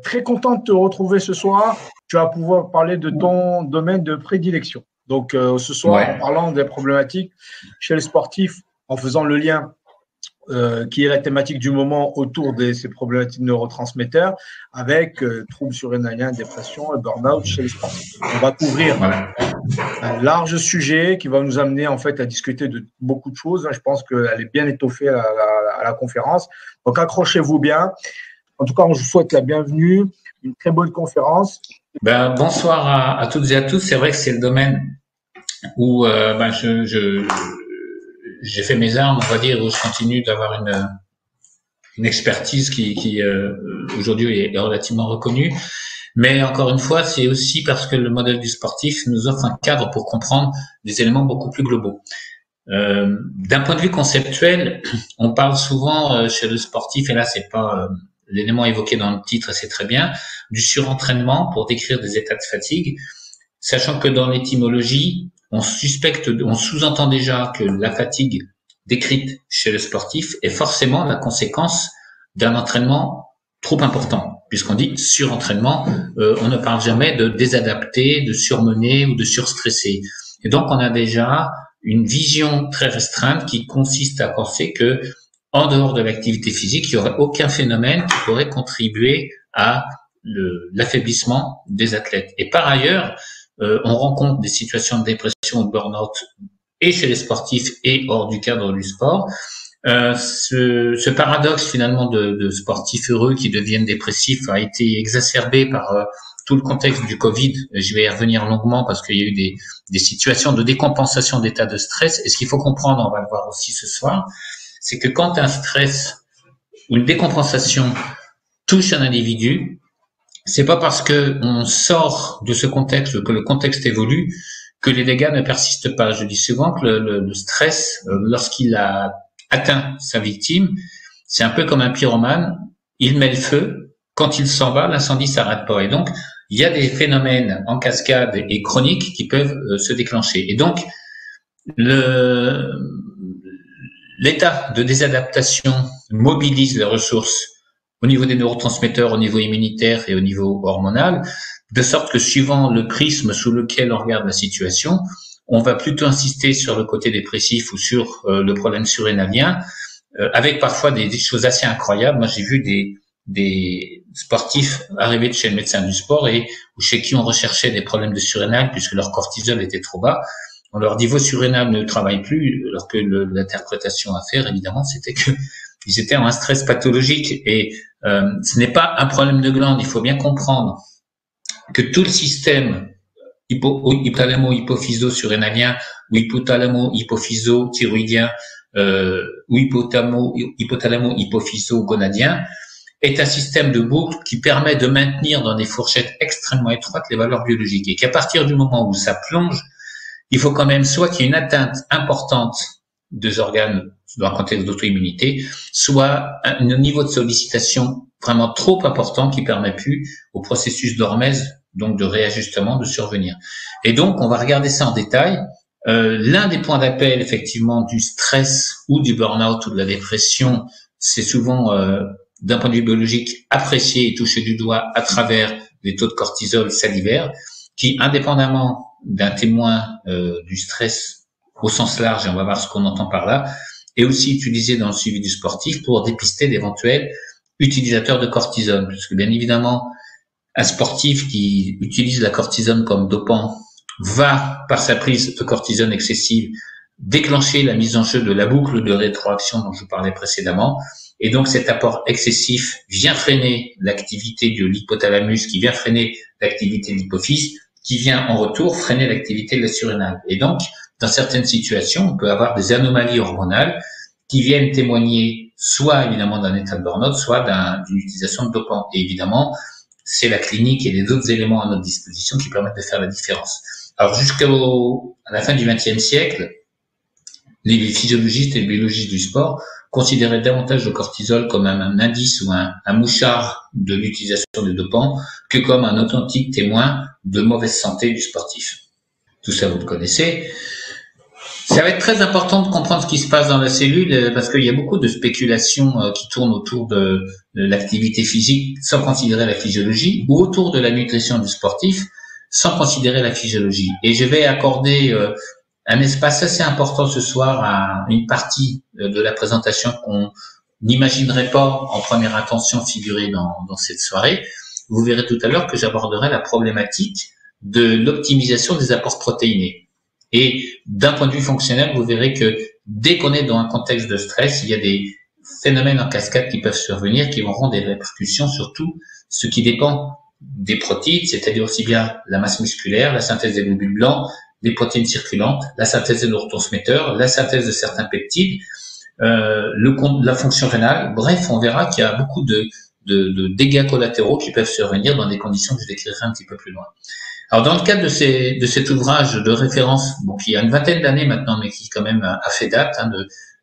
Très content de te retrouver ce soir. Tu vas pouvoir parler de ton domaine de prédilection. Donc, ce soir, en parlant des problématiques chez les sportifs, en faisant le lien qui est la thématique du moment autour de ces problématiques de neurotransmetteurs avec troubles surrénaliens, dépression et burn-out chez les sportifs. On va couvrir un large sujet qui va nous amener en fait à discuter de beaucoup de choses. Je pense qu'elle est bien étoffée à la conférence. Donc, accrochez-vous bien. En tout cas, on vous souhaite la bienvenue, une très bonne conférence. Bonsoir à toutes et à tous. C'est vrai que c'est le domaine où j'ai fait mes armes, on va dire, où je continue d'avoir une expertise qui aujourd'hui est relativement reconnue. Mais encore une fois, c'est aussi parce que le modèle du sportif nous offre un cadre pour comprendre des éléments beaucoup plus globaux. D'un point de vue conceptuel, on parle souvent chez le sportif, et là c'est pas l'élément évoqué dans le titre, et c'est très bien, du surentraînement pour décrire des états de fatigue, sachant que dans l'étymologie, on sous-entend déjà que la fatigue décrite chez le sportif est forcément la conséquence d'un entraînement trop important, puisqu'on dit surentraînement, on ne parle jamais de désadapter, de surmener ou de surstresser. Et donc on a déjà une vision très restreinte qui consiste à penser que en dehors de l'activité physique, il n'y aurait aucun phénomène qui pourrait contribuer à l'affaiblissement des athlètes. Et par ailleurs, on rencontre des situations de dépression ou de burn-out et chez les sportifs et hors du cadre du sport. Ce paradoxe finalement de sportifs heureux qui deviennent dépressifs a été exacerbé par tout le contexte du Covid. Je vais y revenir longuement parce qu'il y a eu des situations de décompensation d'état de stress. Et ce qu'il faut comprendre, on va le voir aussi ce soir, c'est que quand un stress ou une décompensation touche un individu, c'est pas parce que on sort de ce contexte, que le contexte évolue, que les dégâts ne persistent pas. Je dis souvent que le stress, lorsqu'il a atteint sa victime, c'est un peu comme un pyromane, il met le feu, quand il s'en va, l'incendie s'arrête pas. Et donc, il y a des phénomènes en cascade et chroniques qui peuvent se déclencher. Et donc, l'état de désadaptation mobilise les ressources au niveau des neurotransmetteurs, au niveau immunitaire et au niveau hormonal, de sorte que suivant le prisme sous lequel on regarde la situation, on va plutôt insister sur le côté dépressif ou sur le problème surrénalien, avec parfois des choses assez incroyables. Moi, j'ai vu des sportifs arriver de chez le médecin du sport et chez qui on recherchait des problèmes de surrénal puisque leur cortisol était trop bas. On leur dit vos surrénales ne travaillent plus, alors que l'interprétation à faire, évidemment, c'était que ils étaient en un stress pathologique. Et ce n'est pas un problème de glande. Il faut bien comprendre que tout le système hypothalamo-hypophyso-surrénalien ou hypothalamo-hypophyso-thyroïdien ou hypothalamo-hypophyso-gonadien est un système de boucle qui permet de maintenir dans des fourchettes extrêmement étroites les valeurs biologiques. Et qu'à partir du moment où ça plonge, il faut quand même soit qu'il y ait une atteinte importante des organes dans le contexte d'auto-immunité, soit un niveau de sollicitation vraiment trop important qui permet plus au processus d'hormèse, donc de réajustement, de survenir. Et donc, on va regarder ça en détail. L'un des points d'appel, effectivement, du stress ou du burn-out ou de la dépression, c'est souvent, d'un point de vue biologique, apprécié et touché du doigt à travers les taux de cortisol salivaire, qui, indépendamment d'un témoin du stress au sens large, et on va voir ce qu'on entend par là, est aussi utilisé dans le suivi du sportif pour dépister d'éventuels utilisateurs de cortisone. Parce que bien évidemment, un sportif qui utilise la cortisone comme dopant va, par sa prise de cortisone excessive, déclencher la mise en jeu de la boucle de rétroaction dont je vous parlais précédemment. Et donc cet apport excessif vient freiner l'activité de l'hypothalamus, qui vient freiner l'activité de l'hypophyse, qui vient en retour freiner l'activité de la surrénale. Et donc, dans certaines situations, on peut avoir des anomalies hormonales qui viennent témoigner soit évidemment d'un état de burn-out, soit d'une utilisation de dopants. Et évidemment, c'est la clinique et les autres éléments à notre disposition qui permettent de faire la différence. Alors jusqu'à la fin du XXe siècle, les physiologistes et les biologistes du sport considéraient davantage le cortisol comme un indice ou un mouchard de l'utilisation des dopants que comme un authentique témoin de mauvaise santé du sportif. Tout ça, vous le connaissez. Ça va être très important de comprendre ce qui se passe dans la cellule parce qu'il y a beaucoup de spéculations qui tournent autour de l'activité physique sans considérer la physiologie ou autour de la nutrition du sportif sans considérer la physiologie. Et je vais accorder un espace assez important ce soir à une partie de la présentation qu'on n'imaginerait pas en première intention figurer dans cette soirée. Vous verrez tout à l'heure que j'aborderai la problématique de l'optimisation des apports protéinés. Et d'un point de vue fonctionnel, vous verrez que dès qu'on est dans un contexte de stress, il y a des phénomènes en cascade qui peuvent survenir, qui auront des répercussions sur tout ce qui dépend des protéines, c'est-à-dire aussi bien la masse musculaire, la synthèse des globules blancs, les protéines circulantes, la synthèse des neurotransmetteurs, la synthèse de certains peptides, la fonction rénale. Bref, on verra qu'il y a beaucoup de dégâts collatéraux qui peuvent survenir dans des conditions que je décrirai un petit peu plus loin. Alors, dans le cadre de cet ouvrage de référence, bon, qui a une vingtaine d'années maintenant, mais qui quand même a fait date,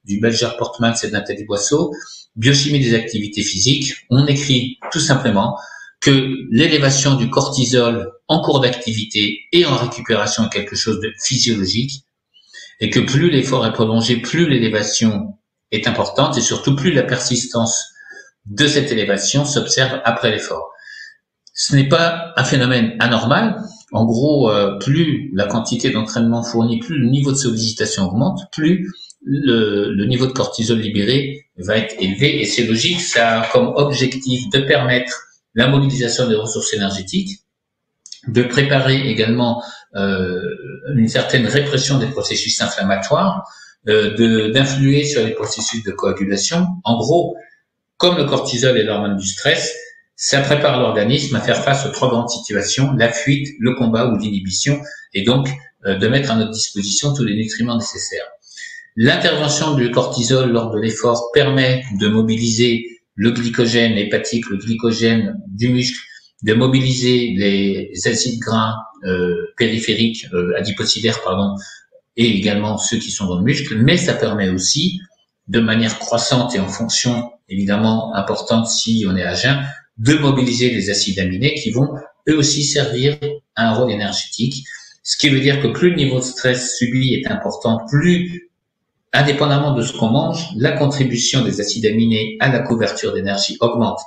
du Belger Portman et de Nathalie Boisseau, Biochimie des activités physiques, on écrit tout simplement que l'élévation du cortisol en cours d'activité et en récupération est quelque chose de physiologique, et que plus l'effort est prolongé, plus l'élévation est importante, et surtout plus la persistance de cette élévation s'observe après l'effort. Ce n'est pas un phénomène anormal. En gros, plus la quantité d'entraînement fournie, plus le niveau de sollicitation augmente, plus le niveau de cortisol libéré va être élevé. Et c'est logique, ça a comme objectif de permettre la mobilisation des ressources énergétiques, de préparer également une certaine répression des processus inflammatoires, d'influer sur les processus de coagulation. En gros, comme le cortisol est l'hormone du stress, ça prépare l'organisme à faire face aux trois grandes situations, la fuite, le combat ou l'inhibition, et donc de mettre à notre disposition tous les nutriments nécessaires. L'intervention du cortisol lors de l'effort permet de mobiliser le glycogène hépatique, le glycogène du muscle, de mobiliser les acides gras périphériques, adipocidaires, et également ceux qui sont dans le muscle, mais ça permet aussi, de manière croissante et en fonction évidemment importante si on est à jeun, de mobiliser les acides aminés qui vont eux aussi servir à un rôle énergétique. Ce qui veut dire que plus le niveau de stress subi est important, plus, indépendamment de ce qu'on mange, la contribution des acides aminés à la couverture d'énergie augmente.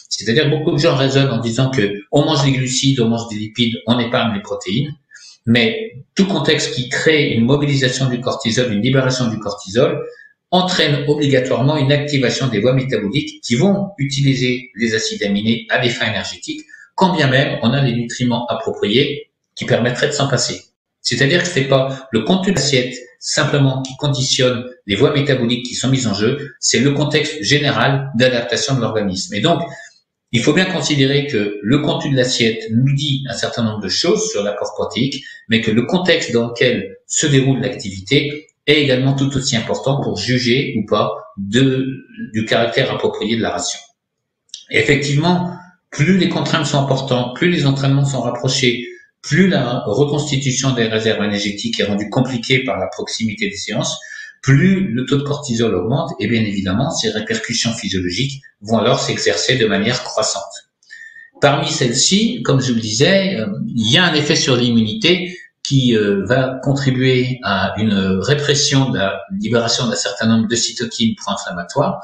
C'est-à-dire beaucoup de gens raisonnent en disant que on mange des glucides, on mange des lipides, on épargne les protéines, mais tout contexte qui crée une mobilisation du cortisol, une libération du cortisol, entraîne obligatoirement une activation des voies métaboliques qui vont utiliser les acides aminés à des fins énergétiques, quand bien même on a les nutriments appropriés qui permettraient de s'en passer. C'est-à-dire que c'est pas le contenu de l'assiette simplement qui conditionne les voies métaboliques qui sont mises en jeu, c'est le contexte général d'adaptation de l'organisme. Et donc, il faut bien considérer que le contenu de l'assiette nous dit un certain nombre de choses sur l'apport protéique, mais que le contexte dans lequel se déroule l'activité est également tout aussi important pour juger ou pas du caractère approprié de la ration. Et effectivement, plus les contraintes sont importantes, plus les entraînements sont rapprochés, plus la reconstitution des réserves énergétiques est rendue compliquée par la proximité des séances, plus le taux de cortisol augmente et bien évidemment, ces répercussions physiologiques vont alors s'exercer de manière croissante. Parmi celles-ci, comme je le disais, il y a un effet sur l'immunité qui va contribuer à une répression de la libération d'un certain nombre de cytokines pro-inflammatoires,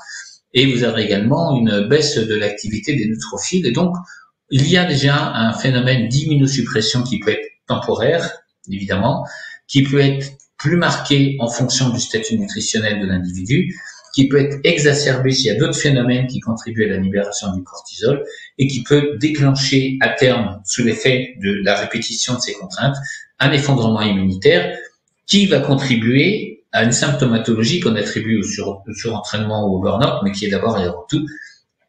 et vous avez également une baisse de l'activité des neutrophiles, et donc il y a déjà un phénomène d'immunosuppression qui peut être temporaire, évidemment, qui peut être plus marqué en fonction du statut nutritionnel de l'individu, qui peut être exacerbé s'il y a d'autres phénomènes qui contribuent à la libération du cortisol, et qui peut déclencher à terme, sous l'effet de la répétition de ces contraintes, un effondrement immunitaire qui va contribuer à une symptomatologie qu'on attribue au surentraînement ou au burn-out, mais qui est d'abord et avant tout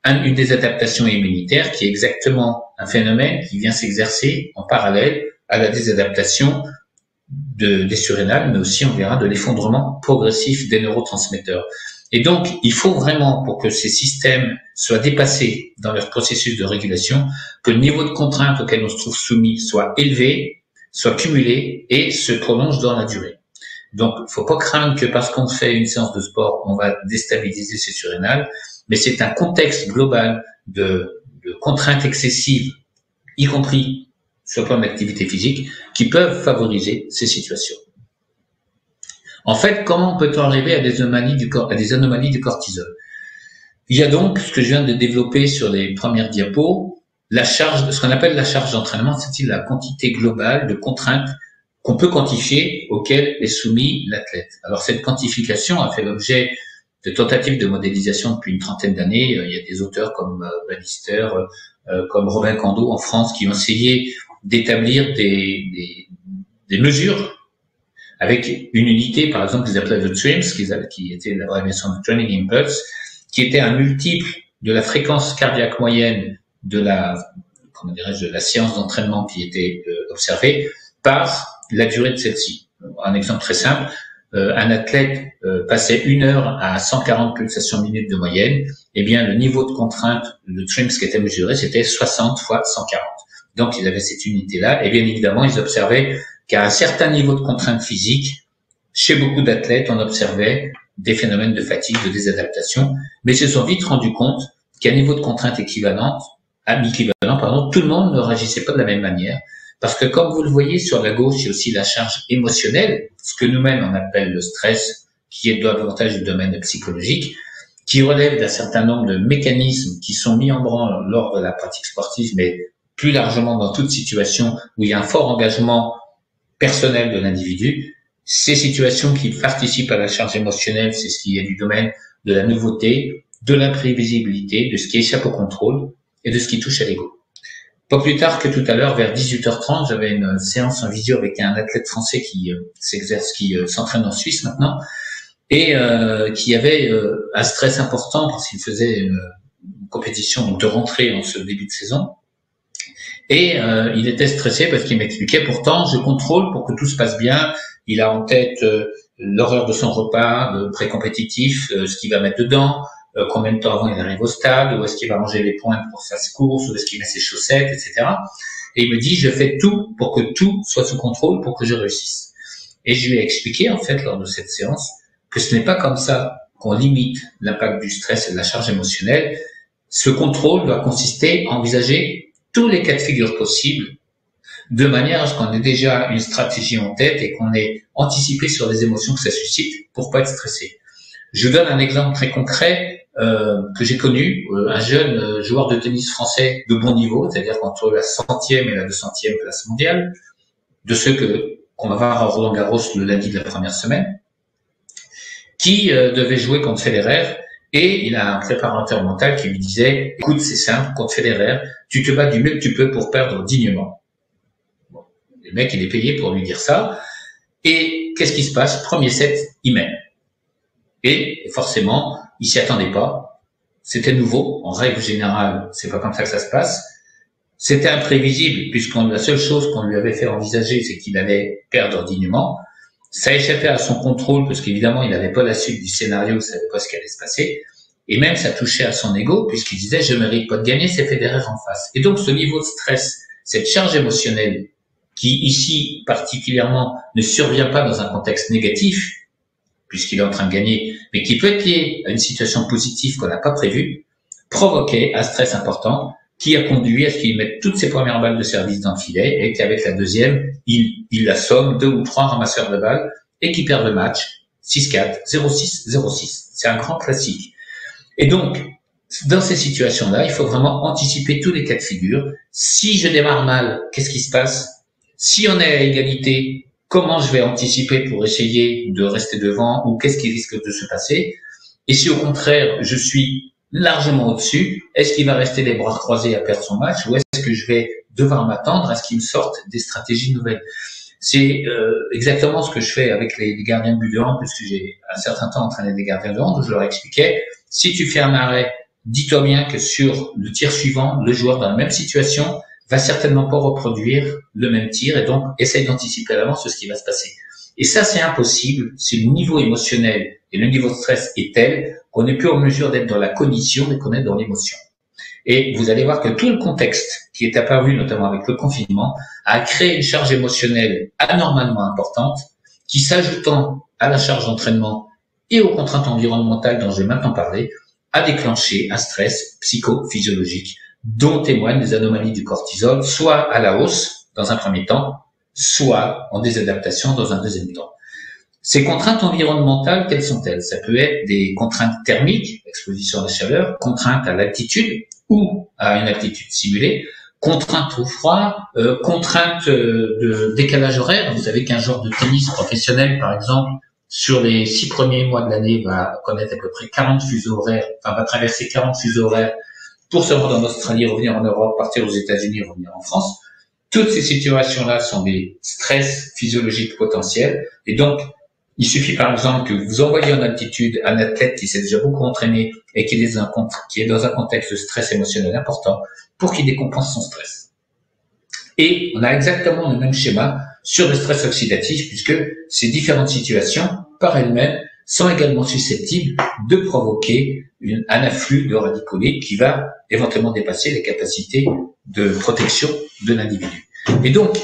une désadaptation immunitaire, qui est exactement un phénomène qui vient s'exercer en parallèle à la désadaptation des surrénales, mais aussi, on verra, de l'effondrement progressif des neurotransmetteurs. Et donc, il faut vraiment, pour que ces systèmes soient dépassés dans leur processus de régulation, que le niveau de contrainte auquel on se trouve soumis soit élevé, soit cumulé et se prolonge dans la durée. Donc, il ne faut pas craindre que parce qu'on fait une séance de sport, on va déstabiliser ces surrénales, mais c'est un contexte global de contraintes excessives, y compris sur le plan de l'activité physique, qui peuvent favoriser ces situations. En fait, comment peut-on arriver à des anomalies du cortisol? Il y a donc, ce que je viens de développer sur les premières diapos, la charge, ce qu'on appelle la charge d'entraînement, c'est-à-dire la quantité globale de contraintes qu'on peut quantifier, auxquelles est soumis l'athlète. Alors, cette quantification a fait l'objet de tentatives de modélisation depuis une trentaine d'années. Il y a des auteurs comme Bannister, comme Robin Cando en France, qui ont essayé d'établir des mesures avec une unité, par exemple, qu'ils appelaient le TRIMS, qui était l'abréviation de Training Impulse, qui était un multiple de la fréquence cardiaque moyenne de la séance d'entraînement qui était observée par la durée de celle-ci. Un exemple très simple, un athlète passait 1 heure à 140 pulsations minutes de moyenne, eh bien le niveau de contrainte, le TRIMS qui était mesuré, c'était 60 fois 140. Donc ils avaient cette unité-là, et bien évidemment ils observaient qu'à un certain niveau de contrainte physique, chez beaucoup d'athlètes, on observait des phénomènes de fatigue, de désadaptation, mais ils se sont vite rendus compte qu'à un niveau de contrainte équivalent, tout le monde ne réagissait pas de la même manière, parce que comme vous le voyez sur la gauche, il y a aussi la charge émotionnelle, ce que nous-mêmes on appelle le stress, qui est davantage du domaine psychologique, qui relève d'un certain nombre de mécanismes qui sont mis en branle lors de la pratique sportive, mais plus largement dans toute situation où il y a un fort engagement personnel de l'individu. Ces situations qui participent à la charge émotionnelle, c'est ce qui est du domaine de la nouveauté, de l'imprévisibilité, de ce qui échappe au contrôle et de ce qui touche à l'ego. Pas plus tard que tout à l'heure, vers 18h30, j'avais une séance en visio avec un athlète français qui s'entraîne en Suisse maintenant, et qui avait un stress important parce qu'il faisait une compétition de rentrée en ce début de saison. Et il était stressé parce qu'il m'expliquait, pourtant, je contrôle pour que tout se passe bien. Il a en tête l'horaire de son repas pré-compétitif, ce qu'il va mettre dedans, combien de temps avant il arrive au stade, où est-ce qu'il va ranger les points pour sa course, où est-ce qu'il met ses chaussettes, etc. Et il me dit, je fais tout pour que tout soit sous contrôle, pour que je réussisse. Et je lui ai expliqué, en fait, lors de cette séance, que ce n'est pas comme ça qu'on limite l'impact du stress et de la charge émotionnelle. Ce contrôle doit consister à envisager tous les cas de figure possibles, de manière à ce qu'on ait déjà une stratégie en tête et qu'on ait anticipé sur les émotions que ça suscite pour pas être stressé. Je donne un exemple très concret que j'ai connu, un jeune joueur de tennis français de bon niveau, c'est-à-dire entre la 100e et la 200e place mondiale, de ceux qu'on va voir à Roland-Garros le lundi de la première semaine, qui devait jouer contre Federer. Et il a un préparateur mental qui lui disait, écoute, c'est simple, contre Federer, tu te bats du mieux que tu peux pour perdre dignement. Bon, le mec, il est payé pour lui dire ça. Et qu'est-ce qui se passe? Premier set, il mène. Et forcément, il s'y attendait pas. C'était nouveau. En règle générale, c'est pas comme ça que ça se passe. C'était imprévisible, puisque la seule chose qu'on lui avait fait envisager, c'est qu'il allait perdre dignement. Ça échappait à son contrôle parce qu'évidemment, il n'avait pas la suite du scénario, il savait pas ce qui allait se passer. Et même, ça touchait à son ego puisqu'il disait, je mérite pas de gagner, c'est Federer en face. Et donc, ce niveau de stress, cette charge émotionnelle qui, ici, particulièrement, ne survient pas dans un contexte négatif, puisqu'il est en train de gagner, mais qui peut être lié à une situation positive qu'on n'a pas prévue, provoquait un stress important qui a conduit à ce qu'il mette toutes ses premières balles de service dans le filet et qu'avec la deuxième, il assomme 2 ou 3 ramasseurs de balles et qu'il perd le match 6-4, 0-6, 0-6. C'est un grand classique. Et donc, dans ces situations-là, il faut vraiment anticiper tous les cas de figure. Si je démarre mal, qu'est-ce qui se passe? Si on est à égalité, comment je vais anticiper pour essayer de rester devant ou qu'est-ce qui risque de se passer? Et si au contraire, je suis largement au-dessus, est-ce qu'il va rester les bras croisés à perdre son match ou est-ce que je vais devoir m'attendre à ce qu'il me sorte des stratégies nouvelles? C'est exactement ce que je fais avec les gardiens de but de hand, puisque j'ai un certain temps entraîné des gardiens de hand, où je leur expliquais, si tu fais un arrêt, dis-toi bien que sur le tir suivant, le joueur dans la même situation va certainement pas reproduire le même tir et donc essaye d'anticiper à l'avance ce qui va se passer. Et ça, c'est impossible si le niveau émotionnel et le niveau de stress est tel qu'on n'est plus en mesure d'être dans la cognition mais qu'on est dans l'émotion. Et vous allez voir que tout le contexte qui est apparu, notamment avec le confinement, a créé une charge émotionnelle anormalement importante qui, s'ajoutant à la charge d'entraînement et aux contraintes environnementales dont je vais maintenant parler, a déclenché un stress psychophysiologique dont témoignent les anomalies du cortisol, soit à la hausse dans un premier temps, soit en désadaptation dans un deuxième temps. Ces contraintes environnementales, quelles sont-elles? Ça peut être des contraintes thermiques, exposition à la chaleur, contraintes à l'altitude ou à une altitude simulée, contraintes au froid, contraintes de décalage horaire. Vous savez qu'un joueur de tennis professionnel, par exemple, sur les 6 premiers mois de l'année, va connaître à peu près 40 fuseaux horaires, enfin va traverser 40 fuseaux horaires pour se rendre en Australie, revenir en Europe, partir aux États-Unis, revenir en France. Toutes ces situations-là sont des stress physiologiques potentiels. Et donc, il suffit par exemple que vous envoyiez en altitude un athlète qui s'est déjà beaucoup entraîné et qui est dans un contexte de stress émotionnel important pour qu'il décompense son stress. Et on a exactement le même schéma sur le stress oxydatif, puisque ces différentes situations, par elles-mêmes, sont également susceptibles de provoquer un afflux de radicaux libres qui va éventuellement dépasser les capacités de protection de l'individu. Et donc,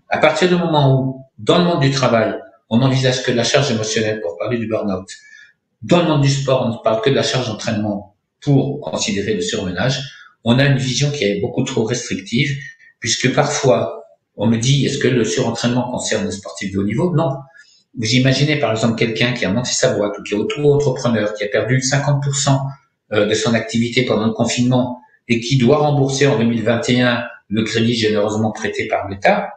à partir du moment où, dans le monde du travail, on n'envisage que de la charge émotionnelle pour parler du burn-out, dans le monde du sport, on ne parle que de la charge d'entraînement pour considérer le surmenage, on a une vision qui est beaucoup trop restrictive, puisque parfois, on me dit, est-ce que le surentraînement concerne les sportifs de haut niveau? Non. Vous imaginez par exemple quelqu'un qui a monté sa boîte ou qui est auto-entrepreneur, qui a perdu 50% de son activité pendant le confinement et qui doit rembourser en 2021 le crédit généreusement prêté par l'État,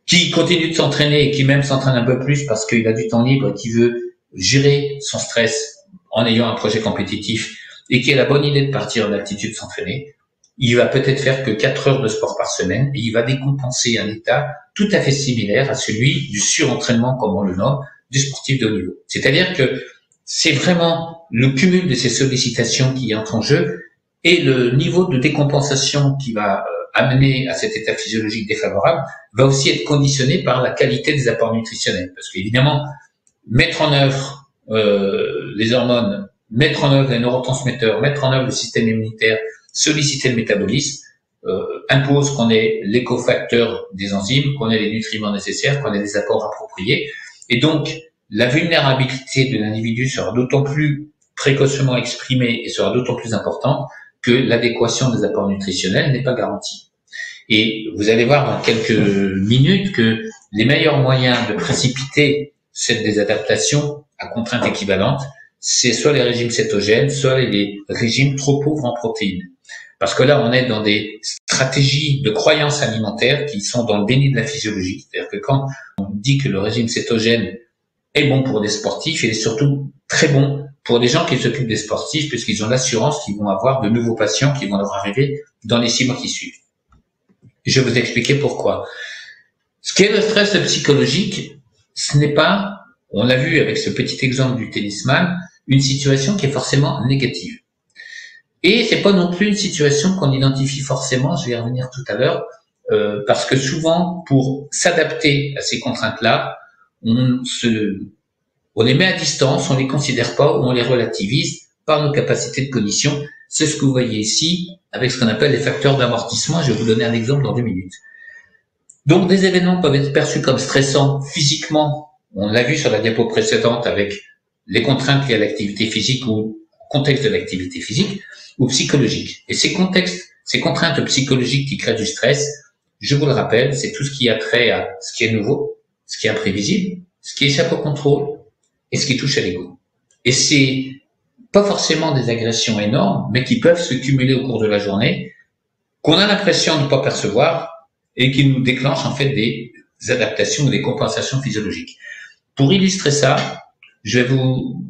qui continue de s'entraîner et qui même s'entraîne un peu plus parce qu'il a du temps libre et qui veut gérer son stress en ayant un projet compétitif et qui a la bonne idée de partir en altitude s'entraîner, il va peut-être faire que 4 heures de sport par semaine et il va décompenser un état tout à fait similaire à celui du surentraînement, comme on le nomme, du sportif de haut niveau. C'est-à-dire que c'est vraiment le cumul de ces sollicitations qui entre en jeu et le niveau de décompensation qui va amener à cet état physiologique défavorable va aussi être conditionné par la qualité des apports nutritionnels. Parce qu'évidemment, mettre en œuvre les hormones, mettre en œuvre les neurotransmetteurs, mettre en œuvre le système immunitaire, solliciter le métabolisme, impose qu'on ait les cofacteurs des enzymes, qu'on ait les nutriments nécessaires, qu'on ait des apports appropriés. Et donc, la vulnérabilité de l'individu sera d'autant plus précocement exprimée et sera d'autant plus importante que l'adéquation des apports nutritionnels n'est pas garantie. Et vous allez voir dans quelques minutes que les meilleurs moyens de précipiter cette désadaptation à contrainte équivalente, c'est soit les régimes cétogènes, soit les régimes trop pauvres en protéines. Parce que là, on est dans des stratégies de croyances alimentaires qui sont dans le déni de la physiologie. C'est-à-dire que quand on dit que le régime cétogène est bon pour des sportifs, il est surtout très bon pour des gens qui s'occupent des sportifs, puisqu'ils ont l'assurance qu'ils vont avoir de nouveaux patients qui vont leur arriver dans les 6 mois qui suivent. Et je vais vous expliquer pourquoi. Ce qui est le stress psychologique, ce n'est pas, on l'a vu avec ce petit exemple du tennisman, une situation qui est forcément négative. Et c'est pas non plus une situation qu'on identifie forcément, je vais y revenir tout à l'heure, parce que souvent, pour s'adapter à ces contraintes-là, on les met à distance, on les considère pas ou on les relativise par nos capacités de cognition. C'est ce que vous voyez ici avec ce qu'on appelle les facteurs d'amortissement. Je vais vous donner un exemple dans 2 minutes. Donc, des événements peuvent être perçus comme stressants physiquement. On l'a vu sur la diapo précédente avec les contraintes liées à l'activité physique ou contexte de l'activité physique, ou psychologique. Et ces contraintes psychologiques qui créent du stress, je vous le rappelle, c'est tout ce qui a trait à ce qui est nouveau, ce qui est imprévisible, ce qui échappe au contrôle et ce qui touche à l'ego. Et c'est pas forcément des agressions énormes, mais qui peuvent se cumuler au cours de la journée, qu'on a l'impression de ne pas percevoir et qui nous déclenchent en fait des adaptations ou des compensations physiologiques. Pour illustrer ça, je vais vous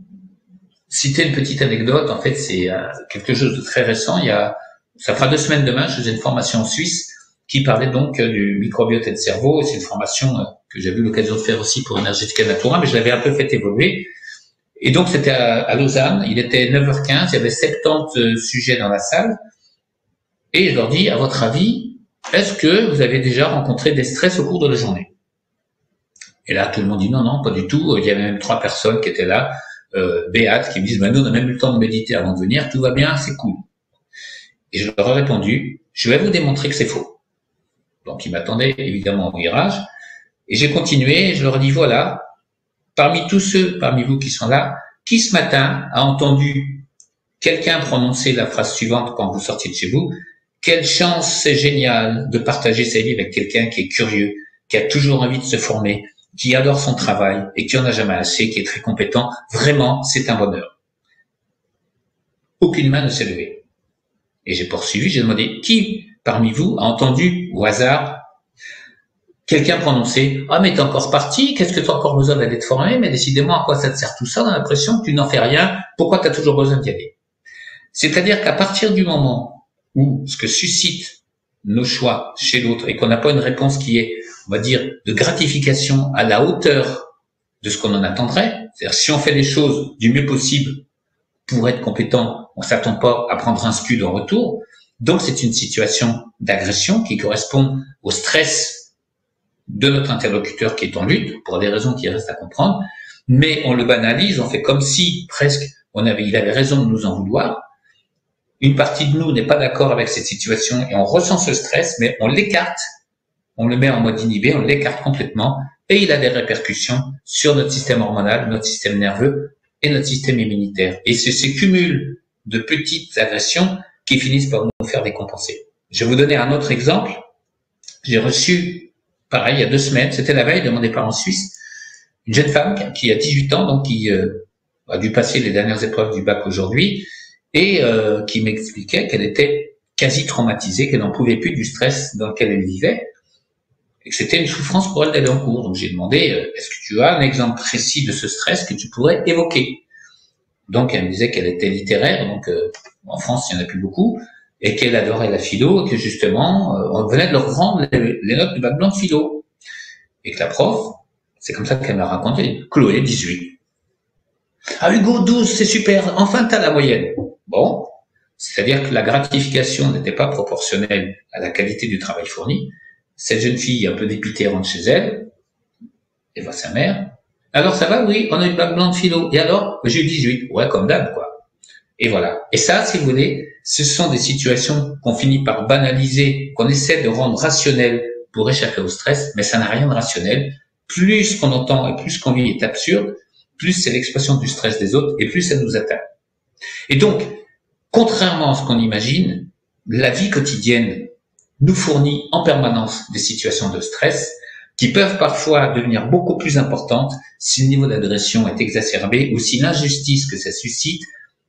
citer une petite anecdote. En fait, c'est quelque chose de très récent. Ça fera 2 semaines demain, je faisais une formation en Suisse qui parlait donc du microbiote et de cerveau. C'est une formation que j'ai eu l'occasion de faire aussi pour Energetica Natura, mais je l'avais un peu fait évoluer. Et donc, c'était à Lausanne. Il était 9h15. Il y avait 70 sujets dans la salle. Et je leur dis, à votre avis, est-ce que vous avez déjà rencontré des stress au cours de la journée? Et là, tout le monde dit non, pas du tout. Il y avait même 3 personnes qui étaient là, béates, qui me disent, nous, on a même eu le temps de méditer avant de venir. Tout va bien, c'est cool. Et je leur ai répondu, je vais vous démontrer que c'est faux. Donc, ils m'attendaient évidemment au virage. Et j'ai continué, je leur ai dit, voilà, parmi tous ceux, parmi vous qui sont là, qui ce matin a entendu quelqu'un prononcer la phrase suivante quand vous sortiez de chez vous? Quelle chance c'est génial de partager sa vie avec quelqu'un qui est curieux, qui a toujours envie de se former, qui adore son travail et qui en a jamais assez, qui est très compétent, vraiment, c'est un bonheur. Aucune main ne s'est levée. Et j'ai poursuivi, j'ai demandé, qui parmi vous a entendu, au hasard, quelqu'un prononcer « Ah, mais t'es encore parti, qu'est-ce que t'as encore besoin d'aller te former, mais décidément, à quoi ça te sert tout ça, on a l'impression que tu n'en fais rien, pourquoi t'as toujours besoin d'y aller ?» C'est-à-dire qu'à partir du moment où ce que suscite nos choix chez l'autre et qu'on n'a pas une réponse qui est, on va dire, de gratification à la hauteur de ce qu'on en attendrait, c'est-à-dire si on fait les choses du mieux possible pour être compétent, on ne s'attend pas à prendre un scud en retour, donc c'est une situation d'agression qui correspond au stress de notre interlocuteur qui est en lutte, pour des raisons qui restent à comprendre, mais on le banalise, on fait comme si presque il avait raison de nous en vouloir. Une partie de nous n'est pas d'accord avec cette situation et on ressent ce stress, mais on l'écarte, on le met en mode inhibé, on l'écarte complètement et il a des répercussions sur notre système hormonal, notre système nerveux et notre système immunitaire. Et c'est ces cumuls de petites agressions qui finissent par nous faire décompenser. Je vais vous donner un autre exemple. J'ai reçu, pareil, il y a 2 semaines, c'était la veille de mon départ en Suisse, une jeune femme qui a 18 ans, donc qui a dû passer les dernières épreuves du bac aujourd'hui, et qui m'expliquait qu'elle était quasi traumatisée, qu'elle n'en pouvait plus du stress dans lequel elle vivait, et que c'était une souffrance pour elle d'aller en cours. Donc j'ai demandé, est-ce que tu as un exemple précis de ce stress que tu pourrais évoquer? Donc elle me disait qu'elle était littéraire, donc en France il n'y en a plus beaucoup, et qu'elle adorait la philo, et que justement, on venait de leur rendre les notes du bac blanc de philo. Et que la prof, c'est comme ça qu'elle m'a raconté, Chloé, 18. Ah Hugo, 12, c'est super, enfin t'as la moyenne. Bon, c'est-à-dire que la gratification n'était pas proportionnelle à la qualité du travail fourni. Cette jeune fille, un peu dépitée, rentre chez elle, et voit sa mère. Alors ça va, oui, on a eu le bac blanc de philo. Et alors, j'ai eu 18. Ouais, comme d'hab, quoi. Et voilà. Et ça, si vous voulez, ce sont des situations qu'on finit par banaliser, qu'on essaie de rendre rationnelles pour échapper au stress, mais ça n'a rien de rationnel. Plus ce qu'on entend et plus ce qu'on vit est absurde, plus c'est l'expression du stress des autres et plus ça nous atteint. Et donc, contrairement à ce qu'on imagine, la vie quotidienne nous fournit en permanence des situations de stress qui peuvent parfois devenir beaucoup plus importantes si le niveau d'agression est exacerbé ou si l'injustice que ça suscite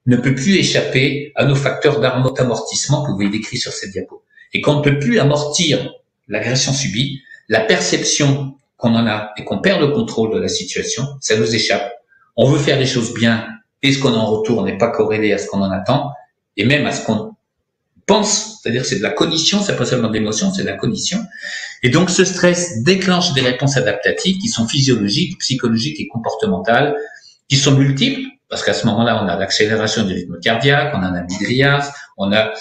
ne peut plus échapper à nos facteurs d'amortissement que vous voyez décrits sur cette diapo. Et qu'on ne peut plus amortir l'agression subie, la perception qu'on en a et qu'on perd le contrôle de la situation, ça nous échappe. On veut faire les choses bien et ce qu'on a en retour n'est pas corrélé à ce qu'on en attend et même à ce qu'on pense, c'est-à-dire c'est de la cognition, c'est pas seulement de l'émotion, c'est de la cognition. Et donc ce stress déclenche des réponses adaptatives qui sont physiologiques, psychologiques et comportementales, qui sont multiples, parce qu'à ce moment-là, on a l'accélération du rythme cardiaque, on a un amygdaliase, on a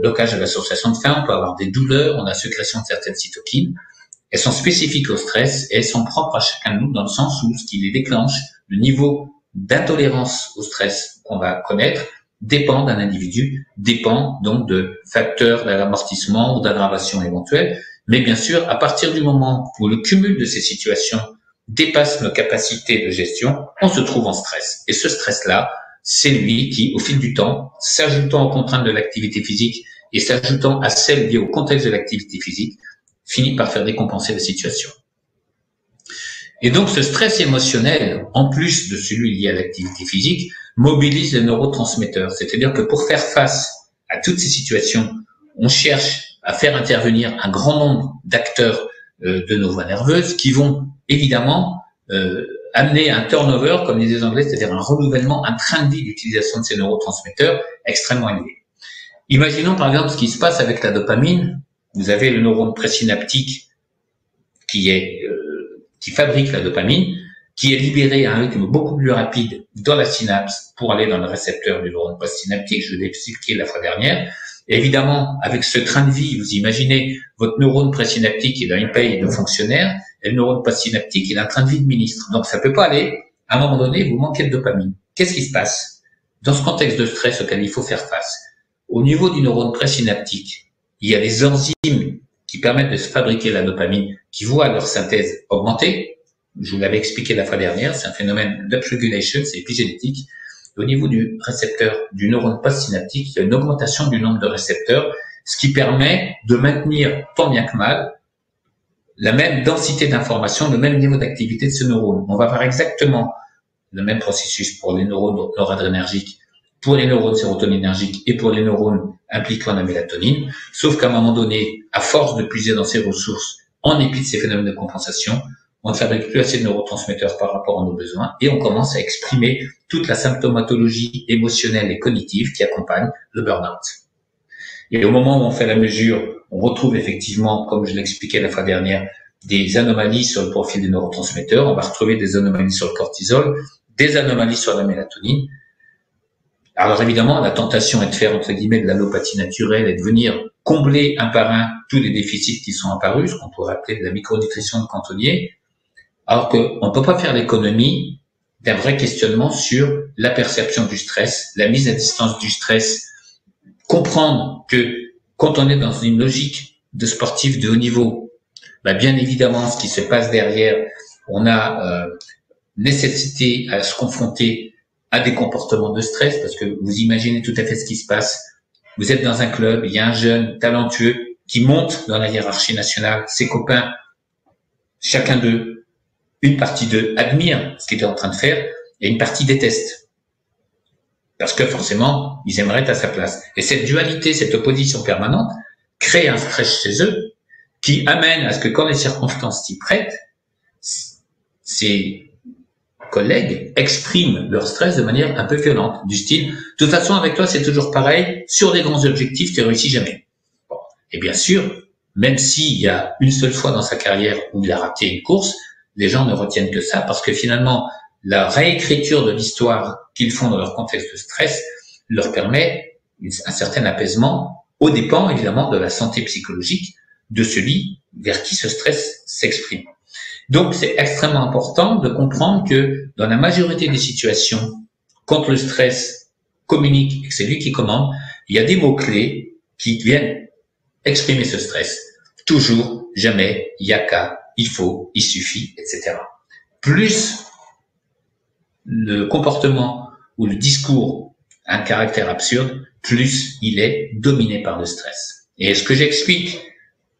blocage de la sensation de faim, on peut avoir des douleurs, on a sécrétion de certaines cytokines. Elles sont spécifiques au stress et elles sont propres à chacun de nous dans le sens où ce qui les déclenche, le niveau d'intolérance au stress qu'on va connaître, dépend d'un individu, dépend donc de facteurs d'amortissement ou d'aggravation éventuelle. Mais bien sûr, à partir du moment où le cumul de ces situations dépasse nos capacités de gestion, on se trouve en stress. Et ce stress-là, c'est lui qui, au fil du temps, s'ajoutant aux contraintes de l'activité physique et s'ajoutant à celles liées au contexte de l'activité physique, finit par faire décompenser la situation. Et donc, ce stress émotionnel, en plus de celui lié à l'activité physique, mobilise les neurotransmetteurs. C'est-à-dire que pour faire face à toutes ces situations, on cherche à faire intervenir un grand nombre d'acteurs de nos voies nerveuses qui vont évidemment amener un turnover, comme disent les Anglais, c'est-à-dire un renouvellement, un train de vie d'utilisation de ces neurotransmetteurs extrêmement élevé. Imaginons par exemple ce qui se passe avec la dopamine. Vous avez le neurone présynaptique qui fabrique la dopamine, qui est libéré à un rythme beaucoup plus rapide dans la synapse pour aller dans le récepteur du neurone postsynaptique. Je l'ai expliqué la fois dernière. Et évidemment, avec ce train de vie, vous imaginez votre neurone présynaptique, il a une paye de fonctionnaire, et le neurone postsynaptique, il a un train de vie de ministre. Donc ça peut pas aller. À un moment donné, vous manquez de dopamine. Qu'est-ce qui se passe? Dans ce contexte de stress auquel il faut faire face, au niveau du neurone présynaptique, il y a des enzymes qui permettent de se fabriquer la dopamine, qui voient leur synthèse augmenter. Je vous l'avais expliqué la fois dernière, c'est un phénomène d'upregulation, c'est épigénétique. Au niveau du récepteur du neurone postsynaptique, il y a une augmentation du nombre de récepteurs, ce qui permet de maintenir, tant bien que mal, la même densité d'information, le même niveau d'activité de ce neurone. On va avoir exactement le même processus pour les neurones noradrénergiques, pour les neurones sérotoninergiques et pour les neurones impliquant la mélatonine, sauf qu'à un moment donné, à force de puiser dans ces ressources, en dépit de ces phénomènes de compensation, on ne fabrique plus assez de neurotransmetteurs par rapport à nos besoins et on commence à exprimer toute la symptomatologie émotionnelle et cognitive qui accompagne le burn-out. Et au moment où on fait la mesure, on retrouve effectivement, comme je l'expliquais la fois dernière, des anomalies sur le profil des neurotransmetteurs. On va retrouver des anomalies sur le cortisol, des anomalies sur la mélatonine. Alors évidemment, la tentation est de faire, entre guillemets, de l'allopathie naturelle et de venir combler un par un tous les déficits qui sont apparus, ce qu'on pourrait appeler de la micronutrition de cantonnier, alors qu'on ne peut pas faire l'économie d'un vrai questionnement sur la perception du stress, la mise à distance du stress, comprendre que quand on est dans une logique de sportif de haut niveau, bien évidemment, ce qui se passe derrière, on a nécessité à se confronter à des comportements de stress, parce que vous imaginez tout à fait ce qui se passe. Vous êtes dans un club, il y a un jeune talentueux qui monte dans la hiérarchie nationale, ses copains, chacun d'eux, une partie d'eux admire ce qu'il est en train de faire et une partie déteste. Parce que forcément, ils aimeraient être à sa place. Et cette dualité, cette opposition permanente, crée un stress chez eux qui amène à ce que quand les circonstances s'y prêtent, ces collègues expriment leur stress de manière un peu violente, du style, de toute façon, avec toi, c'est toujours pareil, sur des grands objectifs, tu réussis jamais. Bon. Et bien sûr, même s'il y a une seule fois dans sa carrière où il a raté une course, les gens ne retiennent que ça, parce que finalement, la réécriture de l'histoire qu'ils font dans leur contexte de stress leur permet un certain apaisement, aux dépens, évidemment, de la santé psychologique de celui vers qui ce stress s'exprime. Donc, c'est extrêmement important de comprendre que dans la majorité des situations, quand le stress communique et que c'est lui qui commande, il y a des mots-clés qui viennent exprimer ce stress. Toujours, jamais, il y a qu'à, il faut, il suffit, etc. Plus le comportement ou le discours a un caractère absurde, plus il est dominé par le stress. Et ce que j'explique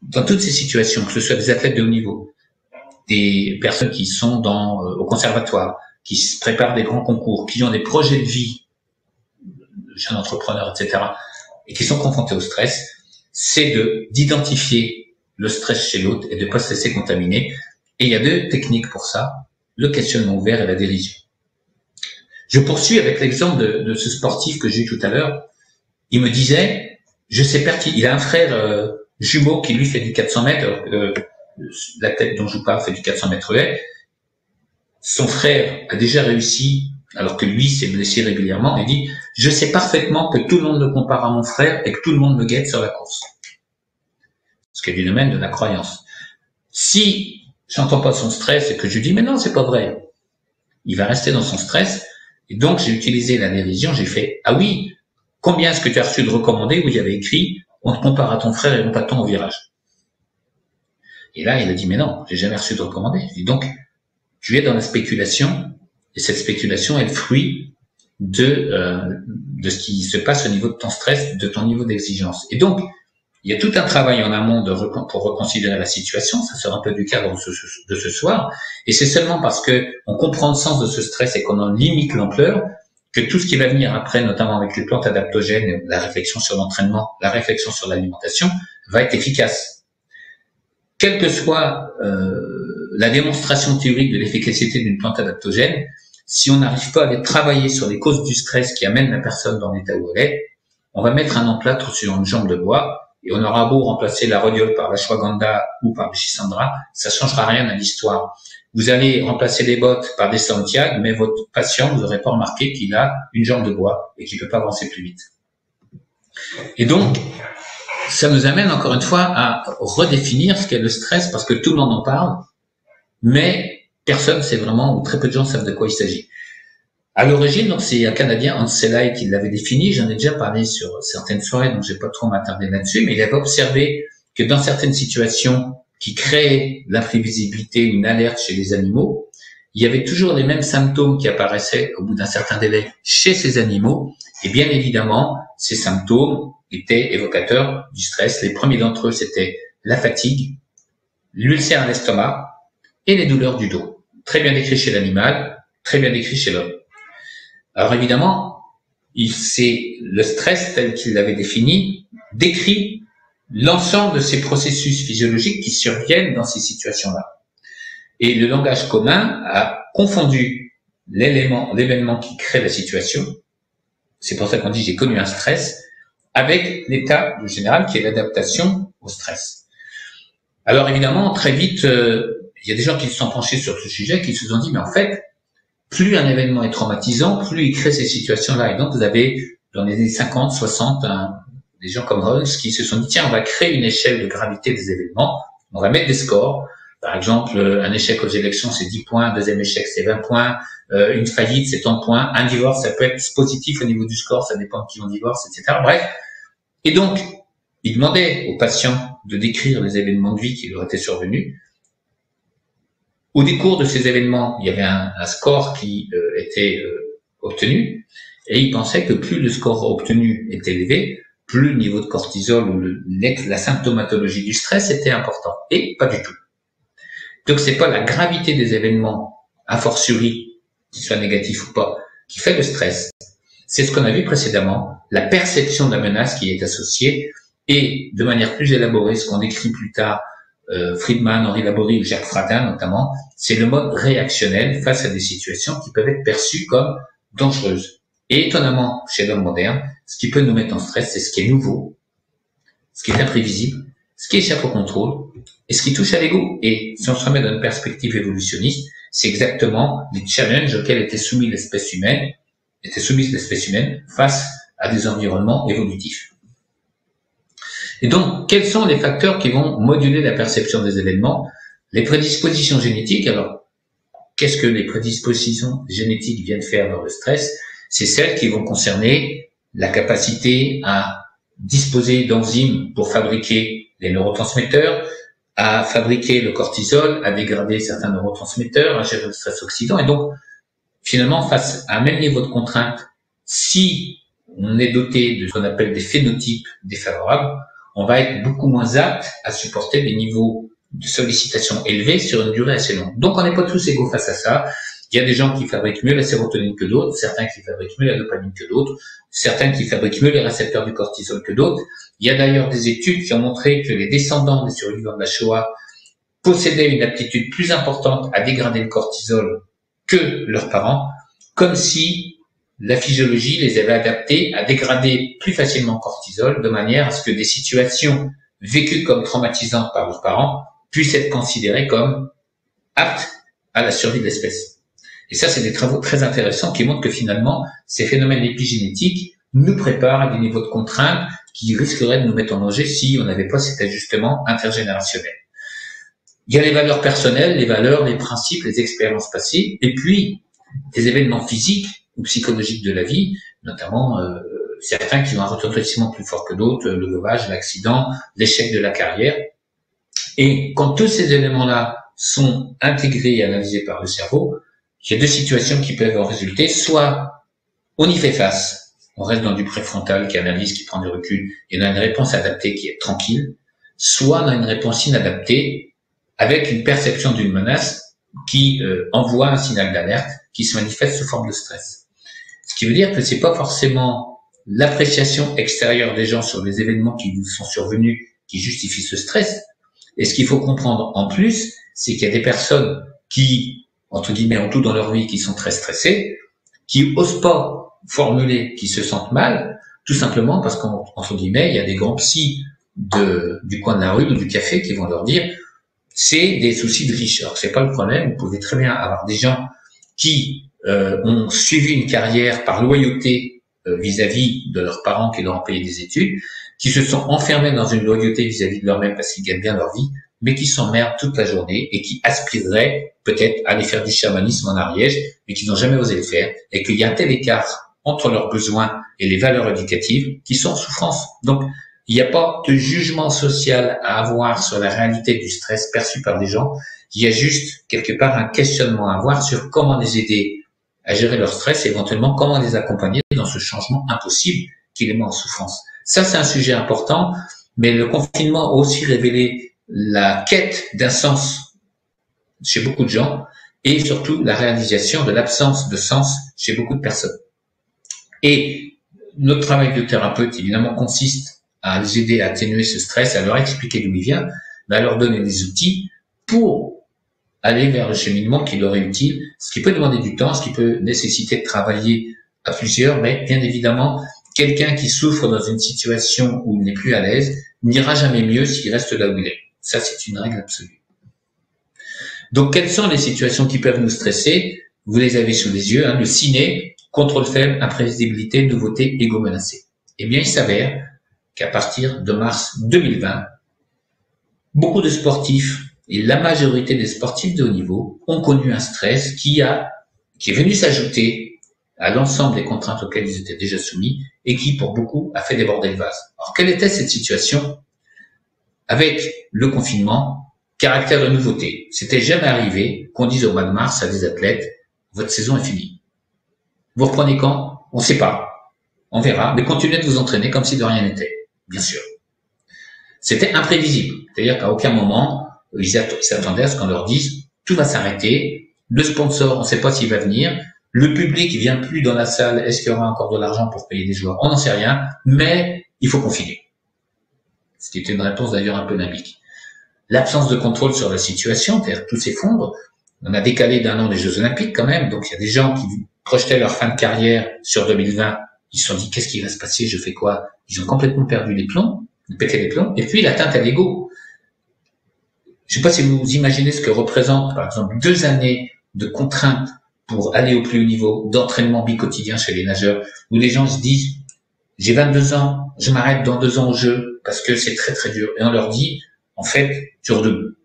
dans toutes ces situations, que ce soit des athlètes de haut niveau, des personnes qui sont au conservatoire, qui se préparent des grands concours, qui ont des projets de vie, jeunes entrepreneurs, etc., et qui sont confrontés au stress, c'est d'identifier le stress chez l'autre et de ne pas se laisser contaminer. Et il y a deux techniques pour ça, le questionnement ouvert et la dérision. Je poursuis avec l'exemple de ce sportif que j'ai eu tout à l'heure. Il me disait, je sais il a un frère jumeau qui lui fait du 400 mètres, la tête dont je vous parle fait du 400 mètres haies. Son frère a déjà réussi, alors que lui s'est blessé régulièrement, et dit, je sais parfaitement que tout le monde me compare à mon frère et que tout le monde me guette sur la course. Ce qui est du domaine de la croyance. Si j'entends pas son stress et que je lui dis, mais non, c'est pas vrai, il va rester dans son stress. Et donc, j'ai utilisé la dérision, j'ai fait, ah oui, combien est-ce que tu as reçu de recommandés où il y avait écrit, on te compare à ton frère et on t'attend au virage. Et là, il a dit, mais non, j'ai jamais reçu de recommandés. Je dis, donc, tu es dans la spéculation, et cette spéculation est le fruit de ce qui se passe au niveau de ton stress, de ton niveau d'exigence. Et donc, il y a tout un travail en amont pour reconsidérer la situation, ça sort un peu du cadre de ce soir, et c'est seulement parce que on comprend le sens de ce stress et qu'on en limite l'ampleur, que tout ce qui va venir après, notamment avec les plantes adaptogènes, la réflexion sur l'entraînement, la réflexion sur l'alimentation, va être efficace. Quelle que soit la démonstration théorique de l'efficacité d'une plante adaptogène, si on n'arrive pas à aller travailler sur les causes du stress qui amènent la personne dans l'état où elle est, on va mettre un emplâtre sur une jambe de bois, et on aura beau remplacer la rhodiole par l'ashwagandha ou par le schisandra, ça changera rien à l'histoire. Vous allez remplacer les bottes par des Santiago, mais votre patient, vous n'aurez pas remarqué qu'il a une jambe de bois et qu'il ne peut pas avancer plus vite. Et donc, ça nous amène encore une fois à redéfinir ce qu'est le stress, parce que tout le monde en parle, mais personne ne sait vraiment, ou très peu de gens savent de quoi il s'agit. À l'origine, donc c'est un Canadien, Hans Selye, qui l'avait défini. J'en ai déjà parlé sur certaines soirées, donc je vais pas trop m'attarder là-dessus, mais il avait observé que dans certaines situations qui créaient l'imprévisibilité, une alerte chez les animaux, il y avait toujours les mêmes symptômes qui apparaissaient au bout d'un certain délai chez ces animaux, et bien évidemment, ces symptômes étaient évocateurs du stress. Les premiers d'entre eux, c'était la fatigue, l'ulcère à l'estomac et les douleurs du dos. Très bien décrit chez l'animal, très bien décrit chez l'homme. Alors évidemment, le stress tel qu'il l'avait défini décrit l'ensemble de ces processus physiologiques qui surviennent dans ces situations-là. Et le langage commun a confondu l'événement qui crée la situation, c'est pour ça qu'on dit j'ai connu un stress, avec l'état général qui est l'adaptation au stress. Alors évidemment, très vite, il y a des gens qui se sont penchés sur ce sujet, qui se sont dit, mais en fait, plus un événement est traumatisant, plus il crée ces situations-là. Et donc, vous avez, dans les années 50, 60, des gens comme Holmes qui se sont dit, tiens, on va créer une échelle de gravité des événements, on va mettre des scores. Par exemple, un échec aux élections, c'est 10 points, un deuxième échec, c'est 20 points, une faillite, c'est tant de points, un divorce, ça peut être positif au niveau du score, ça dépend de qui on divorce, etc. Bref. Et donc, il demandait aux patients de décrire les événements de vie qui leur étaient survenus. Au décours de ces événements, il y avait un score qui était obtenu, et il pensait que plus le score obtenu était élevé, plus le niveau de cortisol ou la symptomatologie du stress était important. Et pas du tout. Donc c'est pas la gravité des événements, a fortiori, qu'ils soient négatifs ou pas, qui fait le stress. C'est ce qu'on a vu précédemment, la perception de la menace qui est associée, et de manière plus élaborée, ce qu'on décrit plus tard, Friedman, Henri Laborie ou Jacques Fradin notamment, c'est le mode réactionnel face à des situations qui peuvent être perçues comme dangereuses. Et étonnamment, chez l'homme moderne, ce qui peut nous mettre en stress, c'est ce qui est nouveau, ce qui est imprévisible, ce qui échappe au contrôle, et ce qui touche à l'ego. Et si on se remet dans une perspective évolutionniste, c'est exactement les challenges auxquels était soumise l'espèce humaine face à des environnements évolutifs. Et donc, quels sont les facteurs qui vont moduler la perception des événements? Les prédispositions génétiques. Alors, qu'est-ce que les prédispositions génétiques viennent faire dans le stress? C'est celles qui vont concerner la capacité à disposer d'enzymes pour fabriquer les neurotransmetteurs, à fabriquer le cortisol, à dégrader certains neurotransmetteurs, à gérer le stress oxydant. Et donc, finalement, face à un même niveau de contrainte, si on est doté de ce qu'on appelle des phénotypes défavorables, on va être beaucoup moins apte à supporter des niveaux de sollicitation élevés sur une durée assez longue. Donc, on n'est pas tous égaux face à ça. Il y a des gens qui fabriquent mieux la sérotonine que d'autres, certains qui fabriquent mieux la dopamine que d'autres, certains qui fabriquent mieux les récepteurs du cortisol que d'autres. Il y a d'ailleurs des études qui ont montré que les descendants des survivants de la Shoah possédaient une aptitude plus importante à dégrader le cortisol que leurs parents, comme si la physiologie les avait adaptés à dégrader plus facilement le cortisol de manière à ce que des situations vécues comme traumatisantes par leurs parents puissent être considérées comme aptes à la survie de l'espèce. Et ça, c'est des travaux très intéressants qui montrent que finalement, ces phénomènes épigénétiques nous préparent à des niveaux de contrainte qui risqueraient de nous mettre en danger si on n'avait pas cet ajustement intergénérationnel. Il y a les valeurs personnelles, les valeurs, les principes, les expériences passées, et puis des événements physiques ou psychologiques de la vie, notamment certains qui ont un retentissement plus fort que d'autres, le veuvage, l'accident, l'échec de la carrière. Et quand tous ces éléments-là sont intégrés et analysés par le cerveau, il y a deux situations qui peuvent en résulter. Soit on y fait face, on reste dans du préfrontal qui analyse, qui prend du recul, et on a une réponse adaptée qui est tranquille. Soit on a une réponse inadaptée avec une perception d'une menace qui envoie un signal d'alerte qui se manifeste sous forme de stress. Ce qui veut dire que c'est pas forcément l'appréciation extérieure des gens sur les événements qui nous sont survenus qui justifie ce stress. Et ce qu'il faut comprendre en plus, c'est qu'il y a des personnes qui, entre guillemets, ont tout dans leur vie, qui sont très stressées, qui osent pas formuler, qui se sentent mal, tout simplement parce qu'entre guillemets, il y a des grands psys du coin de la rue ou du café qui vont leur dire c'est des soucis de riches. Alors c'est pas le problème, vous pouvez très bien avoir des gens qui ont suivi une carrière par loyauté vis-à-vis de leurs parents qui leur ont payé des études, qui se sont enfermés dans une loyauté vis-à-vis de leur-même parce qu'ils gagnent bien leur vie, mais qui s'emmerdent toute la journée et qui aspireraient peut-être à aller faire du chamanisme en Ariège, mais qui n'ont jamais osé le faire, et qu'il y a un tel écart entre leurs besoins et les valeurs éducatives qui sont en souffrance. Donc, il n'y a pas de jugement social à avoir sur la réalité du stress perçu par des gens. Il y a juste, quelque part, un questionnement à avoir sur comment les aider à gérer leur stress et éventuellement comment les accompagner dans ce changement impossible qui les met en souffrance. Ça, c'est un sujet important, mais le confinement a aussi révélé la quête d'un sens chez beaucoup de gens et surtout la réalisation de l'absence de sens chez beaucoup de personnes. Et notre travail de thérapeute, évidemment, consiste à les aider à atténuer ce stress, à leur expliquer d'où il vient, mais à leur donner des outils pour aller vers le cheminement qui leur est utile, ce qui peut demander du temps, ce qui peut nécessiter de travailler à plusieurs, mais bien évidemment, quelqu'un qui souffre dans une situation où il n'est plus à l'aise n'ira jamais mieux s'il reste là où il est. Ça, c'est une règle absolue. Donc, quelles sont les situations qui peuvent nous stresser? Vous les avez sous les yeux, le ciné, contrôle faible, imprévisibilité, nouveauté, ego menacé. Eh bien, il s'avère qu'à partir de mars 2020, beaucoup de sportifs et la majorité des sportifs de haut niveau ont connu un stress qui est venu s'ajouter à l'ensemble des contraintes auxquelles ils étaient déjà soumis et qui, pour beaucoup, a fait déborder le vase. Alors, quelle était cette situation? Avec le confinement, caractère de nouveauté. C'était jamais arrivé qu'on dise au mois de mars à des athlètes, votre saison est finie. Vous reprenez quand? On ne sait pas. On verra, mais continuez de vous entraîner comme si de rien n'était. Bien sûr. C'était imprévisible. C'est-à-dire qu'à aucun moment, ils s'attendaient à ce qu'on leur dise, tout va s'arrêter, le sponsor, on ne sait pas s'il va venir, le public vient plus dans la salle, est-ce qu'il y aura encore de l'argent pour payer des joueurs? On n'en sait rien, mais il faut confiner. Ce qui était une réponse d'ailleurs un peu limbique. L'absence de contrôle sur la situation, c'est-à-dire tout s'effondre. On a décalé d'un an les Jeux Olympiques quand même, donc il y a des gens qui projetaient leur fin de carrière sur 2020, ils se sont dit qu'est-ce qui va se passer, je fais quoi? Ils ont complètement perdu les plombs, pété les plombs, et puis l'atteinte à l'ego. Je ne sais pas si vous imaginez ce que représente, par exemple, 2 années de contraintes pour aller au plus haut niveau, d'entraînement bi-quotidien chez les nageurs, où les gens se disent j'ai 22 ans, je m'arrête dans 2 ans au jeu, parce que c'est très très dur. Et on leur dit, en fait, tu redoubles.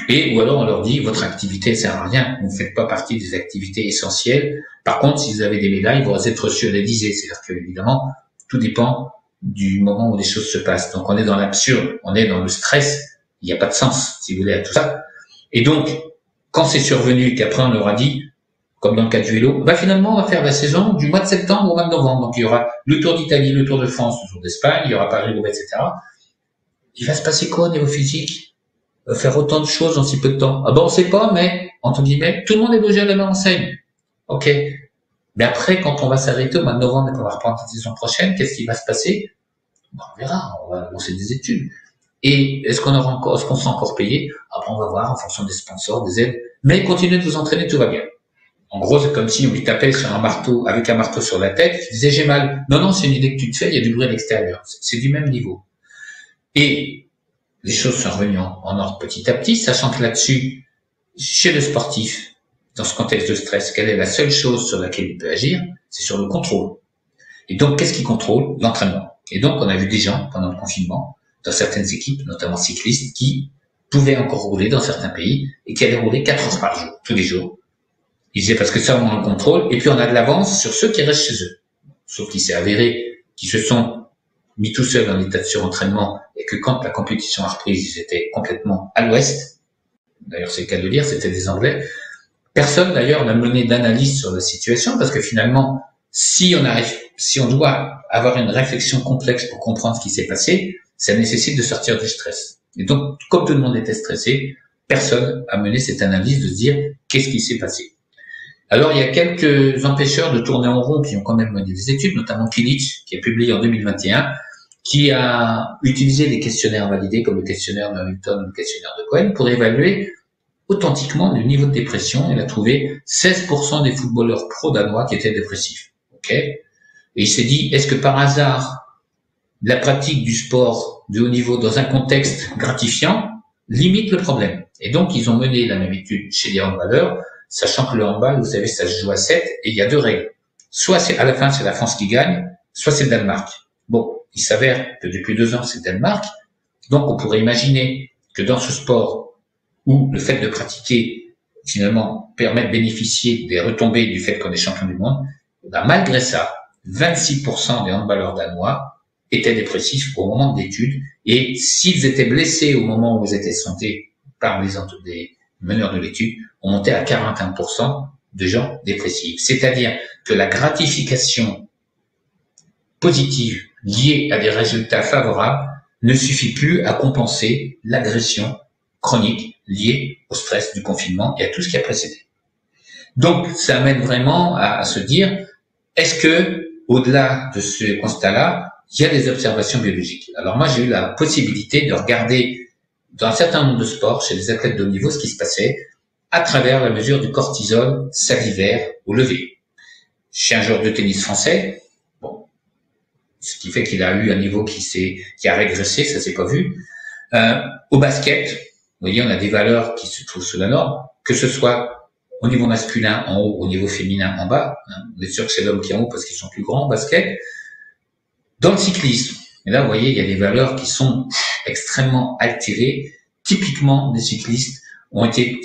Ou alors on leur dit, votre activité sert à rien, vous ne faites pas partie des activités essentielles. Par contre, si vous avez des médailles, vous êtes reçus à l'Élysée. C'est-à-dire que, évidemment, tout dépend du moment où les choses se passent. Donc on est dans l'absurde, on est dans le stress, il n'y a pas de sens, si vous voulez, à tout ça. Et donc, quand c'est survenu, qu'après on leur a dit, comme dans le cas du vélo, finalement on va faire la saison du mois de septembre au mois de novembre. Donc il y aura le Tour d'Italie, le Tour de France, le Tour d'Espagne, il y aura Paris-Roubaix, etc. Il va se passer quoi au niveau physique? Faire autant de choses en si peu de temps? On sait pas, mais, entre guillemets, tout le monde est logé à la même enseigne. Ok. Mais après, quand on va s'arrêter au mois de novembre et qu'on va reprendre la saison prochaine, qu'est-ce qui va se passer? On verra, on va lancer des études. Et est-ce qu'on sera encore payé? On va voir en fonction des sponsors, des aides. Mais continuez de vous entraîner, tout va bien. En gros, c'est comme si on lui tapait sur un marteau, avec un marteau sur la tête, il disait j'ai mal. Non, c'est une idée que tu te fais, il y a du bruit à l'extérieur. C'est du même niveau. Et les choses sont revenues en ordre petit à petit, sachant que là-dessus, chez le sportif, dans ce contexte de stress, quelle est la seule chose sur laquelle il peut agir? C'est sur le contrôle. Et donc, qu'est-ce qui contrôle? L'entraînement. Et donc, on a vu des gens, pendant le confinement, dans certaines équipes, notamment cyclistes, qui pouvaient encore rouler dans certains pays et qui allaient rouler 4 heures par jour, tous les jours. Ils disaient parce que ça, on a le contrôle, et puis on a de l'avance sur ceux qui restent chez eux. Sauf qu'il s'est avéré qu'ils se sont mis tout seuls en état de surentraînement et que quand la compétition a repris, ils étaient complètement à l'ouest. D'ailleurs, c'est le cas de le dire, c'était des Anglais. Personne, d'ailleurs, n'a mené d'analyse sur la situation parce que finalement, si on doit avoir une réflexion complexe pour comprendre ce qui s'est passé, ça nécessite de sortir du stress. Et donc, comme tout le monde était stressé, personne a mené cette analyse de se dire qu'est-ce qui s'est passé. Alors, il y a quelques empêcheurs de tourner en rond qui ont quand même mené des études, notamment Kilic, qui a publié en 2021, qui a utilisé les questionnaires validés comme le questionnaire de Hamilton ou le questionnaire de Cohen pour évaluer authentiquement le niveau de dépression. Il a trouvé 16% des footballeurs pro danois qui étaient dépressifs. Ok. Et il s'est dit, est-ce que par hasard, la pratique du sport de haut niveau dans un contexte gratifiant limite le problème? Et donc, ils ont mené la même étude chez les handballeurs, sachant que le handball, vous savez, ça se joue à 7, et il y a 2 règles. Soit à la fin, c'est la France qui gagne, soit c'est le Danemark. Bon, il s'avère que depuis 2 ans, c'est le Danemark. Donc, on pourrait imaginer que dans ce sport, où le fait de pratiquer, finalement, permet de bénéficier des retombées du fait qu'on est champion du monde, malgré ça, 26% des handballeurs danois étaient dépressifs au moment de l'étude, et s'ils étaient blessés au moment où ils étaient soignés par des meneurs de l'étude, on montait à 41% de gens dépressifs. C'est-à-dire que la gratification positive liée à des résultats favorables ne suffit plus à compenser l'agression chronique liée au stress du confinement et à tout ce qui a précédé. Donc, ça amène vraiment à se dire, est-ce que, au-delà de ce constat-là, il y a des observations biologiques? Alors moi, j'ai eu la possibilité de regarder dans un certain nombre de sports, chez les athlètes de haut niveau, ce qui se passait à travers la mesure du cortisol salivaire au lever. Chez un joueur de tennis français, bon, ce qui fait qu'il a eu un niveau qui a régressé, ça s'est pas vu. Au basket, vous voyez, on a des valeurs qui se trouvent sous la norme, que ce soit au niveau masculin en haut, au niveau féminin en bas. On est sûr que c'est l'homme qui est en haut parce qu'ils sont plus grands au basket. Dans le cyclisme, et là, vous voyez, il y a des valeurs qui sont extrêmement altérées. Typiquement, les cyclistes ont été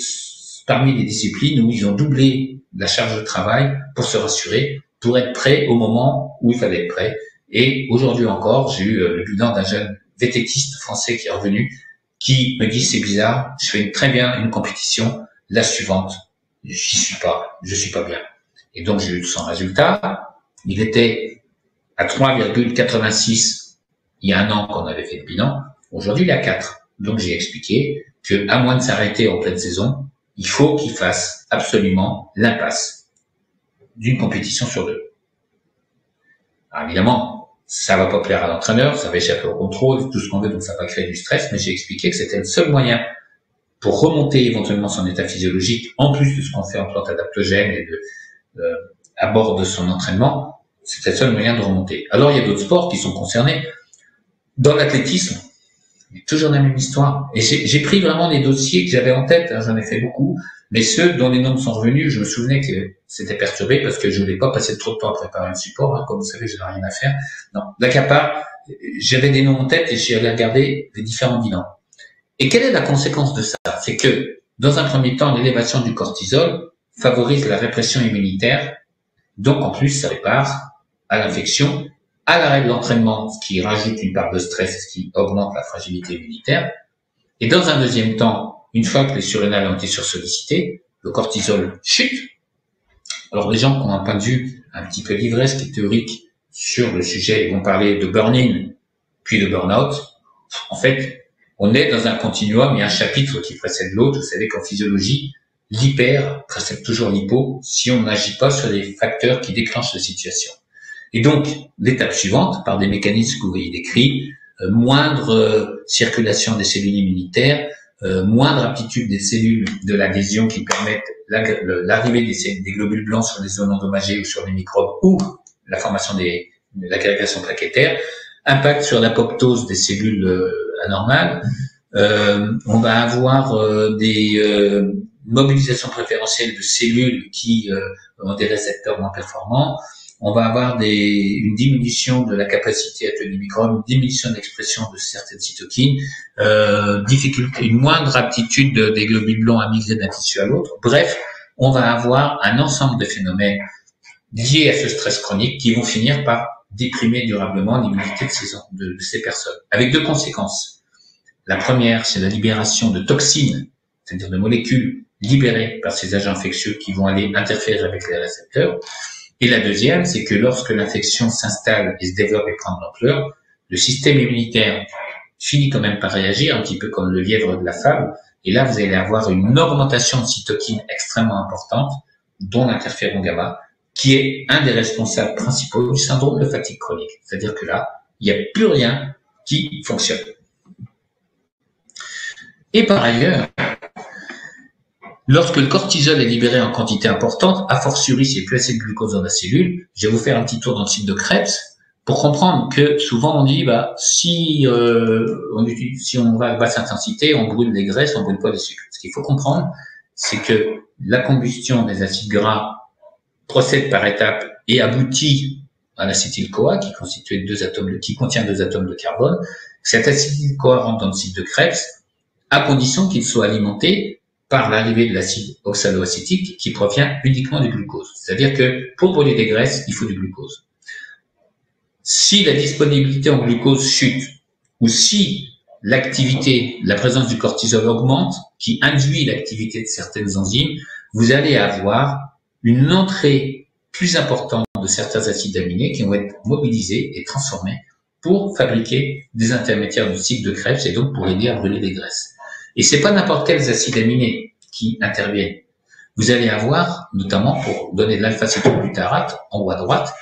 parmi les disciplines où ils ont doublé la charge de travail pour se rassurer, pour être prêts au moment où il fallait être prêt. Et aujourd'hui encore, j'ai eu le bilan d'un jeune vététiste français qui est revenu, qui me dit c'est bizarre, je fais très bien une compétition, la suivante, je suis pas bien. Et donc j'ai eu son résultat, il était à 3,86 il y a un an qu'on avait fait le bilan, aujourd'hui il est à 4. Donc j'ai expliqué que à moins de s'arrêter en pleine saison, il faut qu'il fasse absolument l'impasse d'une compétition sur deux. Alors évidemment, ça va pas plaire à l'entraîneur, ça va échapper au contrôle, tout ce qu'on veut, donc ça va créer du stress, mais j'ai expliqué que c'était le seul moyen pour remonter éventuellement son état physiologique, en plus de ce qu'on fait en plante adaptogène et à bord de son entraînement, c'était le seul moyen de remonter. Alors il y a d'autres sports qui sont concernés. Dans l'athlétisme, il y a toujours la même histoire. Et j'ai pris vraiment des dossiers que j'avais en tête, j'en ai fait beaucoup, mais ceux dont les nombres sont revenus, je me souvenais que c'était perturbé parce que je voulais pas passer trop de temps à préparer le support, comme vous savez, je n'ai rien à faire. Non, d'acapar, j'avais des noms en tête et j'ai allé regarder les différents bilans. Et quelle est la conséquence de ça? C'est que, dans un premier temps, l'élévation du cortisol favorise la répression immunitaire, donc en plus, ça prépare à l'infection, à l'arrêt de l'entraînement, ce qui rajoute une part de stress, ce qui augmente la fragilité immunitaire. Et dans un deuxième temps, une fois que les surrénales ont été sursollicités, le cortisol chute. Alors les gens qui ont un point de vue un petit peu livresque et théorique sur le sujet, ils vont parler de burn-in, puis de burn-out. En fait, on est dans un continuum, il y a un chapitre qui précède l'autre. Vous savez qu'en physiologie, l'hyper précède toujours l'hypo si on n'agit pas sur les facteurs qui déclenchent la situation. Et donc, l'étape suivante, par des mécanismes que vous voyez décrits, moindre circulation des cellules immunitaires, moindre aptitude des cellules de l'adhésion qui permettent l'arrivée des globules blancs sur les zones endommagées ou sur les microbes ou la formation de l'agrégation plaquettaire, impact sur l'apoptose des cellules anormales. On va avoir des mobilisations préférentielles de cellules qui ont des récepteurs moins performants. On va avoir une diminution de la capacité à tenir les microbes, une diminution de l'expression de certaines cytokines, une moindre aptitude des globules blancs à migrer d'un tissu à l'autre. Bref, on va avoir un ensemble de phénomènes liés à ce stress chronique qui vont finir par déprimer durablement l'immunité de ces personnes, avec deux conséquences. La première, c'est la libération de toxines, c'est-à-dire de molécules libérées par ces agents infectieux qui vont aller interférer avec les récepteurs. Et la deuxième, c'est que lorsque l'infection s'installe et se développe et prend de l'ampleur, le système immunitaire finit quand même par réagir, un petit peu comme le lièvre de la fable, et là, vous allez avoir une augmentation de cytokines extrêmement importante, dont l'interféron gamma, qui est un des responsables principaux du syndrome de fatigue chronique. C'est-à-dire que là, il n'y a plus rien qui fonctionne. Et par ailleurs, lorsque le cortisol est libéré en quantité importante, a fortiori s'il n'y a plus assez de glucose dans la cellule, je vais vous faire un petit tour dans le site de Krebs pour comprendre que souvent on dit si on va à basse intensité, on brûle les graisses, on brûle pas les sucres. Ce qu'il faut comprendre, c'est que la combustion des acides gras procède par étapes et aboutit à l'acétyl-CoA qui contient 2 atomes de carbone. Cet acétyl-CoA rentre dans le site de Krebs à condition qu'il soit alimenté par l'arrivée de l'acide oxaloacétique qui provient uniquement du glucose. C'est-à-dire que pour brûler des graisses, il faut du glucose. Si la disponibilité en glucose chute, ou si la présence du cortisol augmente, qui induit l'activité de certaines enzymes, vous allez avoir une entrée plus importante de certains acides aminés qui vont être mobilisés et transformés pour fabriquer des intermédiaires du cycle de Krebs et donc pour aider à brûler les graisses. Et c'est pas n'importe quels acides aminés qui interviennent. Vous allez avoir, notamment pour donner de l'alpha-cétobutyrate en haut à droite,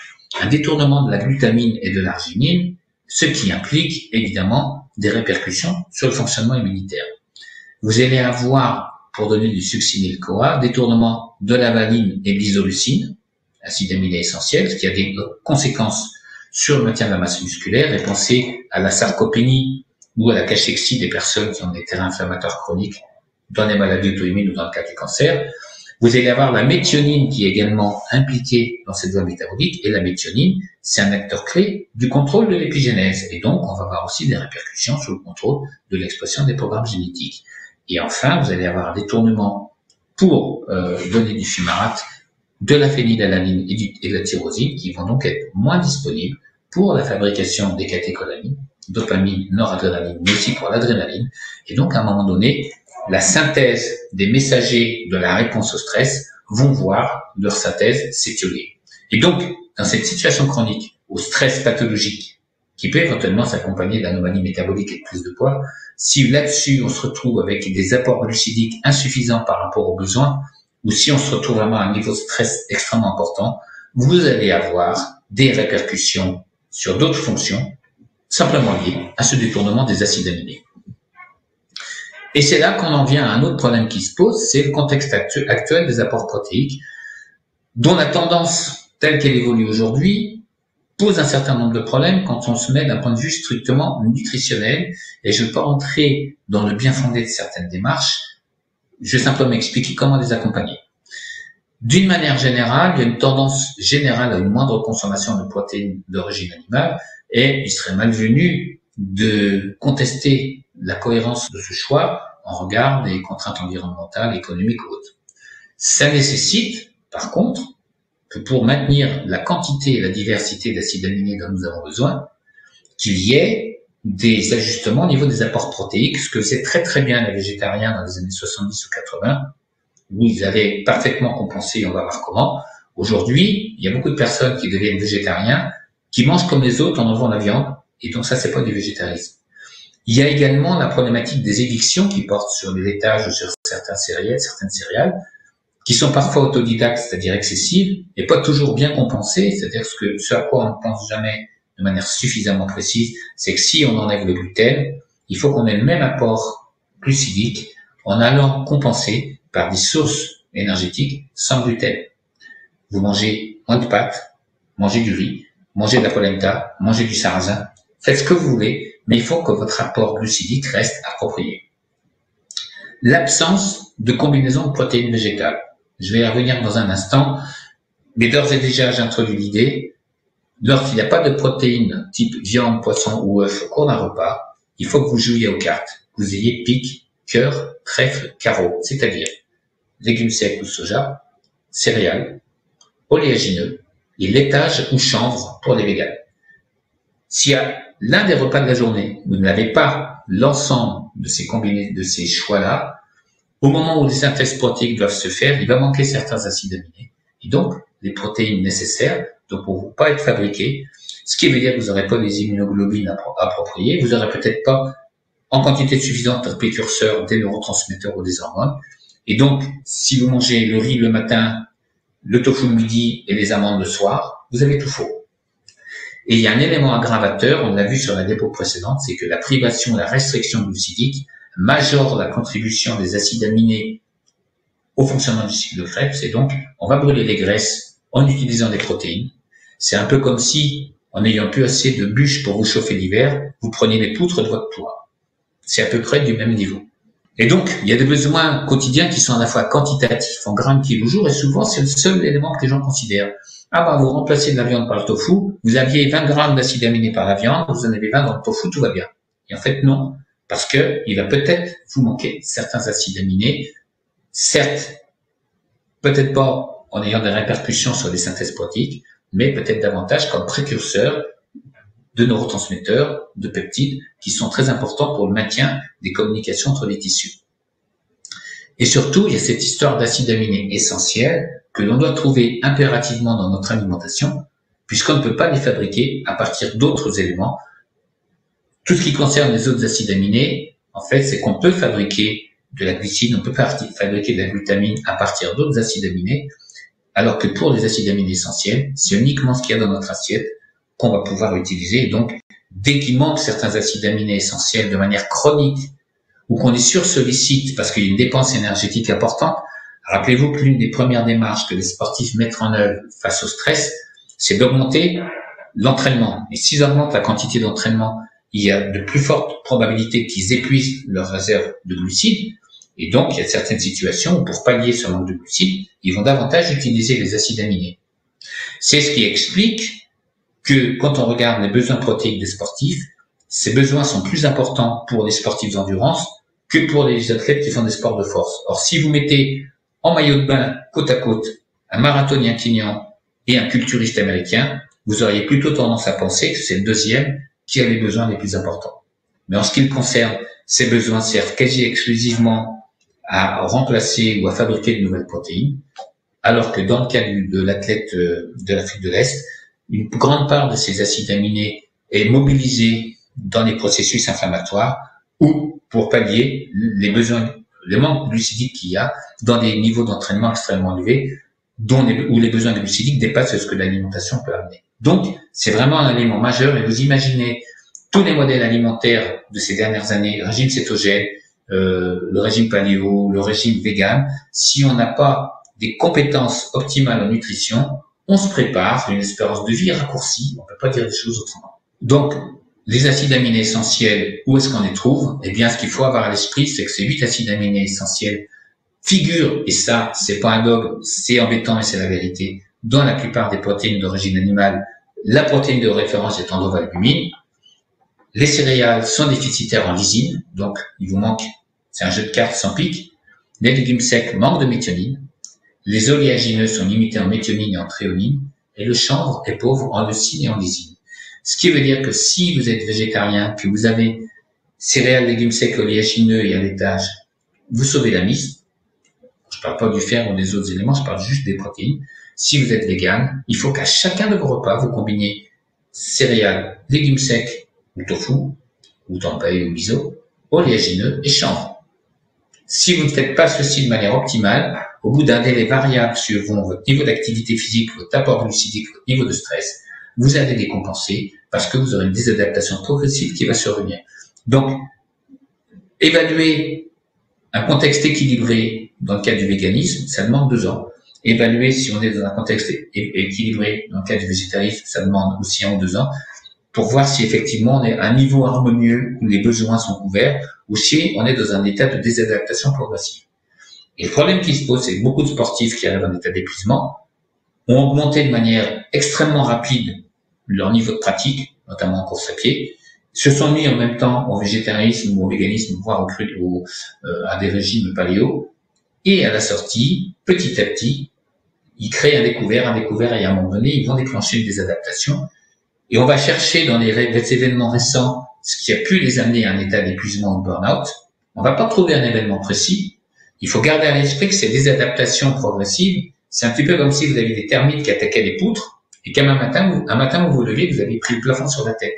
un détournement de la glutamine et de l'arginine, ce qui implique évidemment des répercussions sur le fonctionnement immunitaire. Vous allez avoir, pour donner du succinyl-CoA, détournement de la valine et de l'isoleucine, acide aminé essentiel, ce qui a des conséquences sur le maintien de la masse musculaire, et pensez à la sarcopénie ou à la cachexie des personnes qui ont des terrains inflammatoires chroniques dans les maladies auto-immunes ou dans le cas du cancer. Vous allez avoir la méthionine qui est également impliquée dans cette voie métabolique, et la méthionine, c'est un acteur clé du contrôle de l'épigénèse, et donc on va avoir aussi des répercussions sur le contrôle de l'expression des programmes génétiques. Et enfin, vous allez avoir un détournement pour donner du fumarate, de la phénylalanine et de la tyrosine, qui vont donc être moins disponibles pour la fabrication des catécholamines, dopamine, noradrénaline, mais aussi pour l'adrénaline. Et donc, à un moment donné, la synthèse des messagers de la réponse au stress vont voir leur synthèse s'étioler. Et donc, dans cette situation chronique, au stress pathologique, qui peut éventuellement s'accompagner d'anomalies métaboliques et de prise de poids, si là-dessus on se retrouve avec des apports glucidiques insuffisants par rapport aux besoins, ou si on se retrouve vraiment à un niveau de stress extrêmement important, vous allez avoir des répercussions sur d'autres fonctions, simplement liées à ce détournement des acides aminés. Et c'est là qu'on en vient à un autre problème qui se pose, c'est le contexte actuel des apports protéiques, dont la tendance telle qu'elle évolue aujourd'hui pose un certain nombre de problèmes quand on se met d'un point de vue strictement nutritionnel, et je ne vais pas rentrer dans le bien fondé de certaines démarches, je vais simplement expliquer comment les accompagner. D'une manière générale, il y a une tendance générale à une moindre consommation de protéines d'origine animale, et il serait malvenu de contester la cohérence de ce choix en regard des contraintes environnementales, économiques ou autres. Ça nécessite, par contre, que pour maintenir la quantité et la diversité d'acides aminés dont nous avons besoin, qu'il y ait des ajustements au niveau des apports protéiques, ce que faisaient très très bien les végétariens dans les années 70 ou 80, où ils avaient parfaitement compensé, on va voir comment. Aujourd'hui, il y a beaucoup de personnes qui deviennent végétariens, qui mangent comme les autres en enlevant la viande, et donc ça, c'est pas du végétarisme. Il y a également la problématique des évictions qui portent sur le laitage ou sur certaines céréales, qui sont parfois autodidactes, c'est-à-dire excessives, et pas toujours bien compensées, c'est-à-dire ce à quoi on ne pense jamais de manière suffisamment précise, c'est que si on enlève le gluten, il faut qu'on ait le même apport glucidique en allant compenser par des sources énergétiques sans gluten. Vous mangez moins de pâtes, mangez du riz, mangez de la polenta, mangez du sarrasin, faites ce que vous voulez, mais il faut que votre apport glucidique reste approprié. L'absence de combinaison de protéines végétales. Je vais y revenir dans un instant, mais d'ores et déjà, j'introduis l'idée, lorsqu'il n'y a pas de protéines type viande, poisson ou œuf au cours d'un repas, il faut que vous jouiez aux cartes. Vous ayez pique, cœur, trèfle, carreau, c'est-à-dire légumes secs ou soja, céréales, oléagineux et laitage ou chanvre pour les véganes. S'il y a l'un des repas de la journée, vous n'avez pas l'ensemble de ces choix-là, au moment où les synthèses protéiques doivent se faire, il va manquer certains acides aminés. Et donc, les protéines nécessaires ne pourront pas être fabriquées, ce qui veut dire que vous n'aurez pas les immunoglobulines appropriées, vous n'aurez peut-être pas en quantité suffisante de précurseurs des neurotransmetteurs ou des hormones. Et donc, si vous mangez le riz le matin, le tofu le midi et les amandes le soir, vous avez tout faux. Et il y a un élément aggravateur, on l'a vu sur la diapo précédente, c'est que la privation, la restriction glucidique majore la contribution des acides aminés au fonctionnement du cycle de Krebs, et donc on va brûler les graisses en utilisant des protéines. C'est un peu comme si, en n'ayant plus assez de bûches pour vous chauffer l'hiver, vous preniez les poutres de votre toit. C'est à peu près du même niveau. Et donc, il y a des besoins quotidiens qui sont à la fois quantitatifs, en grammes kilos jour, et souvent c'est le seul élément que les gens considèrent. Ah bah, vous remplacez de la viande par le tofu, vous aviez 20 grammes d'acides aminés par la viande, vous en avez 20 dans le tofu, tout va bien. Et en fait, non. Parce que il va peut-être vous manquer certains acides aminés, certes, peut-être pas en ayant des répercussions sur les synthèses protéiques, mais peut-être davantage comme précurseurs de neurotransmetteurs, de peptides, qui sont très importants pour le maintien des communications entre les tissus. Et surtout, il y a cette histoire d'acides aminés essentiels que l'on doit trouver impérativement dans notre alimentation, puisqu'on ne peut pas les fabriquer à partir d'autres éléments Tout ce qui concerne les autres acides aminés, en fait, c'est qu'on peut fabriquer de la glycine, on peut fabriquer de la glutamine à partir d'autres acides aminés, alors que pour les acides aminés essentiels, c'est uniquement ce qu'il y a dans notre assiette qu'on va pouvoir utiliser. Et donc, dès qu'il manque certains acides aminés essentiels de manière chronique, ou qu'on est sursollicite parce qu'il y a une dépense énergétique importante, rappelez-vous que l'une des premières démarches que les sportifs mettent en œuvre face au stress, c'est d'augmenter l'entraînement. Et s'ils augmentent la quantité d'entraînement, il y a de plus fortes probabilités qu'ils épuisent leurs réserves de glucides. Et donc, il y a certaines situations où, pour pallier ce manque de glucides, ils vont davantage utiliser les acides aminés. C'est ce qui explique que quand on regarde les besoins protéiques des sportifs, ces besoins sont plus importants pour les sportifs d'endurance que pour les athlètes qui font des sports de force. Or, si vous mettez en maillot de bain, côte à côte, un marathonien kényan et un culturiste américain, vous auriez plutôt tendance à penser que c'est le deuxième qui a les besoins les plus importants. Mais en ce qui le concerne, ces besoins servent quasi exclusivement à remplacer ou à fabriquer de nouvelles protéines, alors que dans le cas de l'athlète de l'Afrique de l'Est, une grande part de ces acides aminés est mobilisée dans les processus inflammatoires ou pour pallier les besoins, le manque glucidique qu'il y a dans des niveaux d'entraînement extrêmement élevés, où les besoins glucidiques dépassent ce que l'alimentation peut amener. Donc, c'est vraiment un élément majeur, et vous imaginez tous les modèles alimentaires de ces dernières années, le régime cétogène, le régime paléo, le régime vegan, si on n'a pas des compétences optimales en nutrition, on se prépare à une espérance de vie raccourcie, on ne peut pas dire les choses autrement. Donc, les acides aminés essentiels, où est-ce qu'on les trouve? Eh bien, ce qu'il faut avoir à l'esprit, c'est que ces 8 acides aminés essentiels figurent, et ça, c'est pas un dogme, c'est embêtant et c'est la vérité, dans la plupart des protéines d'origine animale, la protéine de référence étant l'ovalbumine. Les céréales sont déficitaires en lysine, donc il vous manque, c'est un jeu de cartes sans pique. Les légumes secs manquent de méthionine. Les oléagineux sont limités en méthionine et en thréonine. Et le chanvre est pauvre en leucine et en lysine. Ce qui veut dire que si vous êtes végétarien, que vous avez céréales, légumes secs, oléagineux et à laitage, vous sauvez la mise. Je parle pas du fer ou des autres éléments, je parle juste des protéines. Si vous êtes vegan, il faut qu'à chacun de vos repas, vous combiniez céréales, légumes secs, ou tofu, ou tempeh ou miso, oléagineux et chanvre. Si vous ne faites pas ceci de manière optimale, au bout d'un délai variable suivant votre niveau d'activité physique, votre apport glucidique, votre niveau de stress, vous allez décompenser parce que vous aurez une désadaptation progressive qui va survenir. Donc, évaluer un contexte équilibré dans le cas du véganisme, ça demande 2 ans. Évaluer si on est dans un contexte équilibré dans le cas du végétarisme, ça demande aussi 1 ou 2 ans, pour voir si effectivement on est à un niveau harmonieux où les besoins sont couverts, ou si on est dans un état de désadaptation progressive. Et le problème qui se pose, c'est que beaucoup de sportifs qui arrivent en état d'épuisement ont augmenté de manière extrêmement rapide leur niveau de pratique, notamment en course à pied, se sont mis en même temps au végétarisme ou au véganisme, voire à des régimes paléo, et à la sortie, petit à petit, ils créent un découvert, et à un moment donné, ils vont déclencher une désadaptation. Et on va chercher dans les événements récents ce qui a pu les amener à un état d'épuisement ou de burn-out. On va pas trouver un événement précis. Il faut garder à l'esprit que ces désadaptations progressives, c'est un petit peu comme si vous aviez des termites qui attaquaient les poutres et qu'un matin où vous levez, vous avez pris le plafond sur la tête.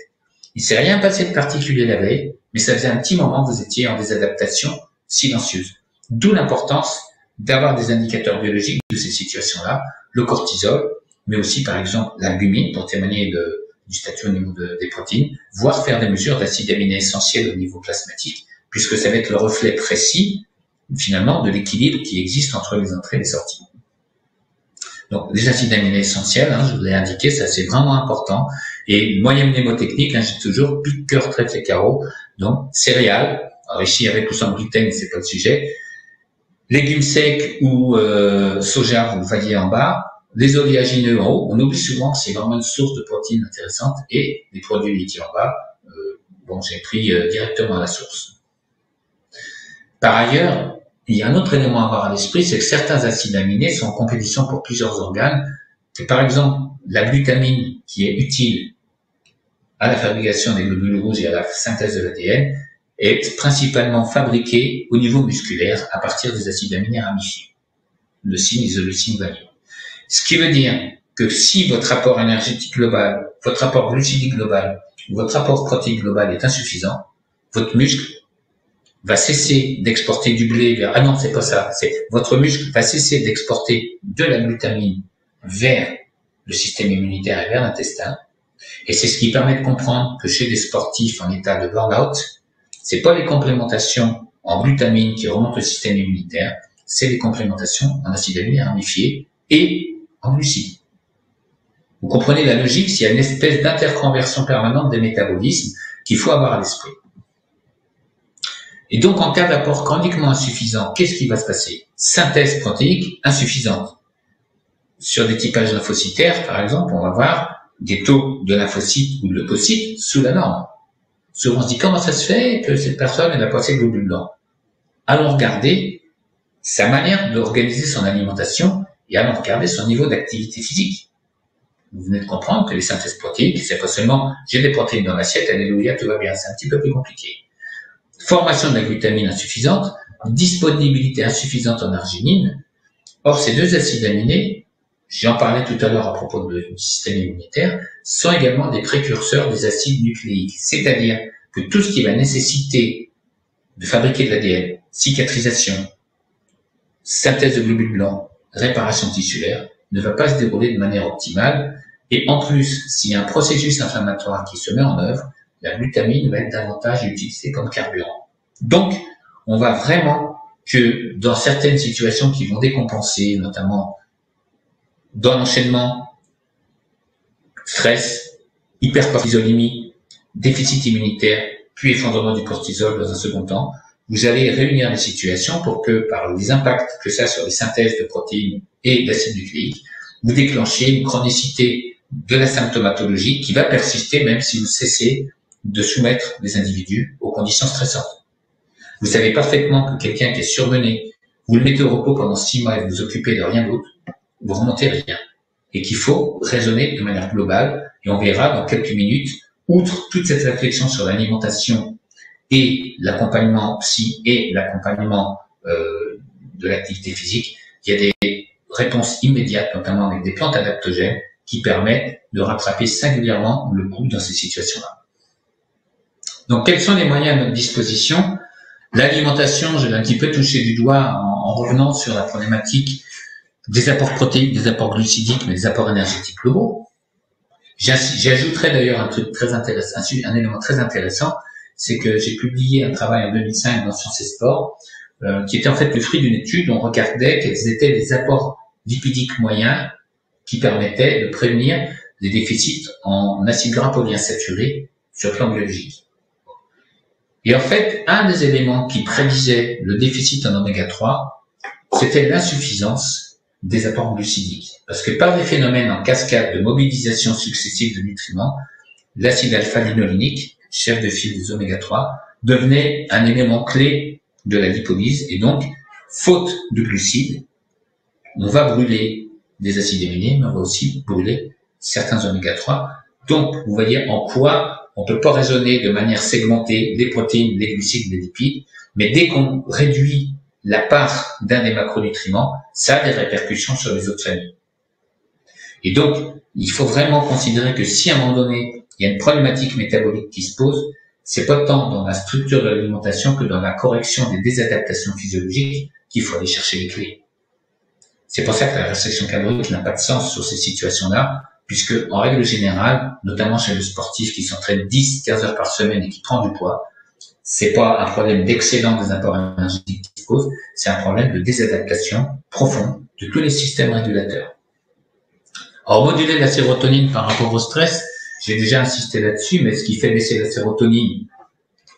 Il s'est rien passé de particulier la veille, mais ça faisait un petit moment que vous étiez en désadaptation silencieuse. D'où l'importance d'avoir des indicateurs biologiques de ces situations-là, le cortisol, mais aussi par exemple l'albumine pour témoigner du statut au niveau des protéines, voire faire des mesures d'acides aminés essentiels au niveau plasmatique, puisque ça va être le reflet précis, finalement, de l'équilibre qui existe entre les entrées et les sorties. Donc, les acides aminés essentiels, je vous l'ai indiqué, ça c'est vraiment important. Et moyenne mnémotechnique, j'ai toujours pique, cœur, trait et carreau. Donc, céréales, alors ici avec ou sans gluten, c'est pas le sujet. Légumes secs ou soja, vous le voyez en bas. Les oléagineux en haut, on oublie souvent que c'est vraiment une source de protéines intéressante, et les produits laitiers en bas, j'ai pris directement à la source. Par ailleurs, il y a un autre élément à avoir à l'esprit, c'est que certains acides aminés sont en compétition pour plusieurs organes. C'est par exemple la glutamine qui est utile à la fabrication des globules rouges et à la synthèse de l'ADN est principalement fabriquée au niveau musculaire à partir des acides aminés ramifiés, leucine, isoleucine, valine. Ce qui veut dire que si votre apport énergétique global votre apport glucidique global ou votre apport protéique global est insuffisant, votre muscle va cesser d'exporter du blé vers... Ah non, c'est pas ça. C'est votre muscle va cesser d'exporter de la glutamine vers le système immunitaire et vers l'intestin. Et c'est ce qui permet de comprendre que chez des sportifs en état de burn-out, c'est pas les complémentations en glutamine qui remontent le système immunitaire, c'est les complémentations en acides aminés ramifiés et en glucides. Vous comprenez la logique, s'il y a une espèce d'interconversion permanente des métabolismes qu'il faut avoir à l'esprit. Et donc, en cas d'apport chroniquement insuffisant, qu'est-ce qui va se passer? Synthèse protéique insuffisante. Sur des typages lymphocytaires, par exemple, on va voir des taux de lymphocytes ou de leucocytes sous la norme. Souvent, on se dit comment ça se fait que cette personne n'a pas assez de globules blancs. Allons regarder sa manière d'organiser son alimentation et allons regarder son niveau d'activité physique. Vous venez de comprendre que les synthèses protéiques, c'est pas seulement j'ai des protéines dans l'assiette, alléluia, tout va bien, c'est un petit peu plus compliqué. Formation de la glutamine insuffisante, disponibilité insuffisante en arginine. Or, ces deux acides aminés, j'en parlais tout à l'heure à propos du système immunitaire, sont également des précurseurs des acides nucléiques. C'est-à-dire que tout ce qui va nécessiter de fabriquer de l'ADN, cicatrisation, synthèse de globules blancs, réparation tissulaire, ne va pas se dérouler de manière optimale. Et en plus, s'il y a un processus inflammatoire qui se met en œuvre, la glutamine va être davantage utilisée comme carburant. Donc, on va vraiment que dans certaines situations qui vont décompenser, notamment dans l'enchaînement, stress, hypercortisolémie, déficit immunitaire, puis effondrement du cortisol dans un second temps, vous allez réunir les situations pour que, par les impacts que ça a sur les synthèses de protéines et d'acides nucléiques, vous déclenchiez une chronicité de la symptomatologie qui va persister même si vous cessez de soumettre les individus aux conditions stressantes. Vous savez parfaitement que quelqu'un qui est surmené, vous le mettez au repos pendant 6 mois et vous vous occupez de rien d'autre, vous remontez rien. Et qu'il faut raisonner de manière globale, et on verra dans quelques minutes, outre toute cette réflexion sur l'alimentation et l'accompagnement psy et l'accompagnement de l'activité physique, il y a des réponses immédiates, notamment avec des plantes adaptogènes, qui permettent de rattraper singulièrement le coup dans ces situations-là. Donc, quels sont les moyens à notre disposition? L'alimentation, je l'ai un petit peu touché du doigt en revenant sur la problématique des apports protéiques, des apports glucidiques, mais des apports énergétiques globaux. J'ajouterais d'ailleurs un truc très intéressant, un élément très intéressant, c'est que j'ai publié un travail en 2005 dans Sciences et Sport, qui était en fait le fruit d'une étude où on regardait quels étaient les apports lipidiques moyens qui permettaient de prévenir des déficits en acides gras polyinsaturés sur le plan biologique. Et en fait, un des éléments qui prédisait le déficit en oméga 3, c'était l'insuffisance des apports glucidiques. Parce que par des phénomènes en cascade de mobilisation successive de nutriments, l'acide alpha-linolénique, chef de file des oméga 3, devenait un élément clé de la lipolyse. Et donc, faute de glucides, on va brûler des acides aminés, mais on va aussi brûler certains oméga 3. Donc, vous voyez en quoi on peut pas raisonner de manière segmentée les protéines, les glucides, les lipides, mais dès qu'on réduit la part d'un des macronutriments, ça a des répercussions sur les autres familles. Et donc, il faut vraiment considérer que si à un moment donné, il y a une problématique métabolique qui se pose, c'est pas tant dans la structure de l'alimentation que dans la correction des désadaptations physiologiques qu'il faut aller chercher les clés. C'est pour ça que la restriction calorique n'a pas de sens sur ces situations-là, puisque, en règle générale, notamment chez le sportif qui s'entraîne 10-15 heures par semaine et qui prend du poids, c'est pas un problème d'excédent des apports énergétiques qui se pose, c'est un problème de désadaptation profonde de tous les systèmes régulateurs. Alors, moduler la sérotonine par rapport au stress, j'ai déjà insisté là-dessus, mais ce qui fait baisser la sérotonine,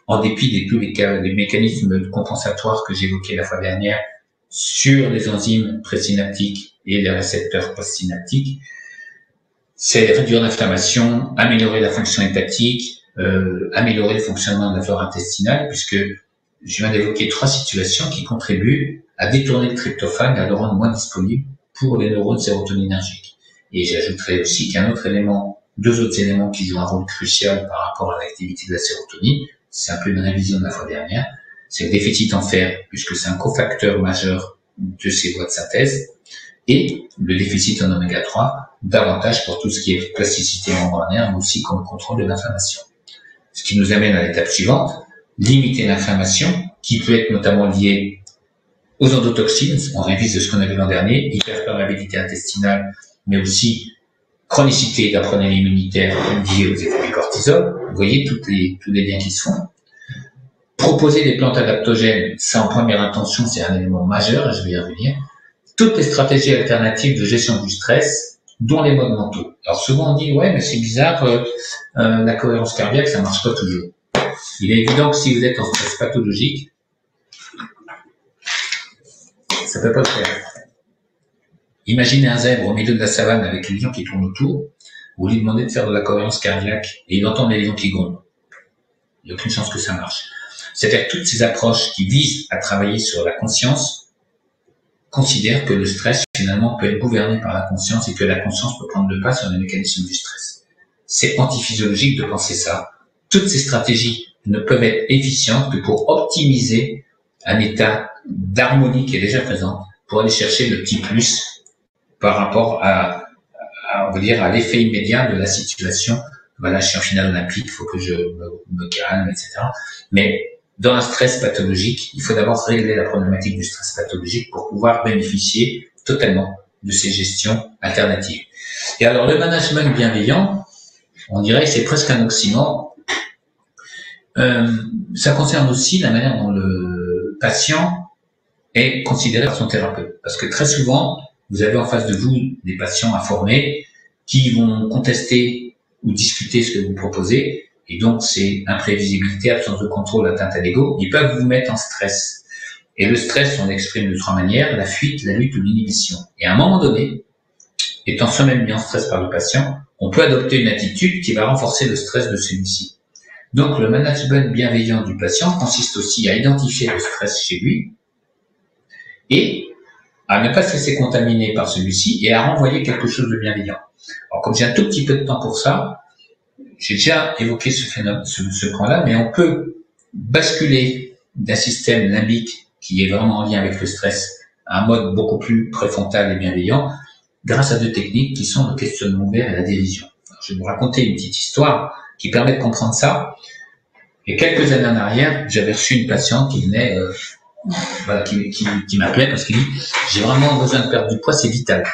en dépit de tous les mécanismes compensatoires que j'évoquais la fois dernière sur les enzymes présynaptiques et les récepteurs postsynaptiques, c'est réduire l'inflammation, améliorer la fonction hépatique, améliorer le fonctionnement de la flore intestinale, puisque je viens d'évoquer 3 situations qui contribuent à détourner le tryptophane et à le rendre moins disponible pour les neurones sérotoninergiques. Et j'ajouterai aussi qu'il y a un autre élément, 2 autres éléments qui jouent un rôle crucial par rapport à l'activité de la sérotonine. C'est un peu une révision de la fois dernière. C'est le déficit en fer, puisque c'est un cofacteur majeur de ces voies de synthèse. et le déficit en oméga 3, davantage pour tout ce qui est plasticité membranaire, mais aussi comme contrôle de l'inflammation. Ce qui nous amène à l'étape suivante, limiter l'inflammation, qui peut être notamment liée aux endotoxines, on révise de ce qu'on a vu l'an dernier, hyperperméabilité intestinale, mais aussi chronicité d'apprenant immunitaire liée aux effets du cortisol. Vous voyez tous les liens qui se font. Proposer des plantes adaptogènes, ça en première intention, c'est un élément majeur, et je vais y revenir. Toutes les stratégies alternatives de gestion du stress, dont les modes mentaux. Alors souvent on dit, ouais, mais c'est bizarre, la cohérence cardiaque, ça marche pas toujours. Il est évident que si vous êtes en stress pathologique, ça peut pas le faire. Imaginez un zèbre au milieu de la savane avec les lions qui tournent autour, vous lui demandez de faire de la cohérence cardiaque et il entend les lions qui grondent. Il n'y a aucune chance que ça marche. C'est-à-dire que toutes ces approches qui visent à travailler sur la conscience considèrent que le stress, finalement, peut être gouverné par la conscience et que la conscience peut prendre le pas sur les mécanismes du stress. C'est antiphysiologique de penser ça. Toutes ces stratégies ne peuvent être efficientes que pour optimiser un état d'harmonie qui est déjà présent, pour aller chercher le petit plus par rapport à on va dire, à l'effet immédiat de la situation. Voilà, je suis en finale olympique, il faut que je me calme, etc. Mais dans un stress pathologique, il faut d'abord régler la problématique du stress pathologique pour pouvoir bénéficier totalement de ces gestions alternatives. Et alors, le management bienveillant, on dirait que c'est presque un oxymore. Ça concerne aussi la manière dont le patient est considéré par son thérapeute. Parce que très souvent, vous avez en face de vous des patients informés qui vont contester ou discuter ce que vous proposez. Et donc, c'est imprévisibilité, absence de contrôle, atteinte à l'ego. Ils peuvent vous mettre en stress. Et le stress, on l'exprime de trois manières, la fuite, la lutte ou l'inhibition. Et à un moment donné, étant soi-même mis en stress par le patient, on peut adopter une attitude qui va renforcer le stress de celui-ci. Donc, le management bienveillant du patient consiste aussi à identifier le stress chez lui et à ne pas se laisser contaminer par celui-ci et à renvoyer quelque chose de bienveillant. Alors, comme j'ai un tout petit peu de temps pour ça, j'ai déjà évoqué ce phénomène, ce point-là, mais on peut basculer d'un système limbique qui est vraiment en lien avec le stress à un mode beaucoup plus préfrontal et bienveillant grâce à deux techniques qui sont le questionnement ouvert et la dérision. Alors, je vais vous raconter une petite histoire qui permet de comprendre ça. Et quelques années en arrière, j'avais reçu une patiente qui venait, qui m'appelait parce qu'il dit « J'ai vraiment besoin de perdre du poids, c'est vital ».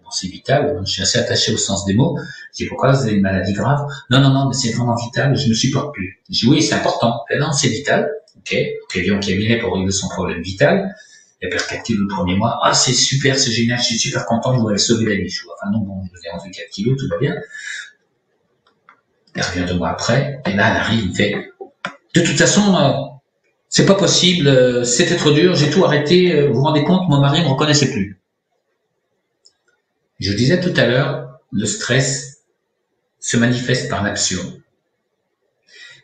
Bon, c'est vital, je suis assez attaché au sens des mots. Je dis, pourquoi vous avez une maladie grave? Non, mais c'est vraiment vital, je ne supporte plus. Je dis, oui, c'est important. Et non, c'est vital. Ok, viens au cabinet pour régler son problème vital. Elle perd 4 kilos le premier mois. Ah, c'est super, c'est génial, je suis super content, je voudrais sauver la vie. Je vois, enfin non, bon, je vous ai rendu 4 kilos, tout va bien. Elle revient 2 mois après, et là, elle arrive, elle me fait, de toute façon, c'est pas possible, c'était trop dur, j'ai tout arrêté, vous vous rendez compte, mon mari ne me reconnaissait plus. Je disais tout à l'heure, le stress se manifeste par l'absurde.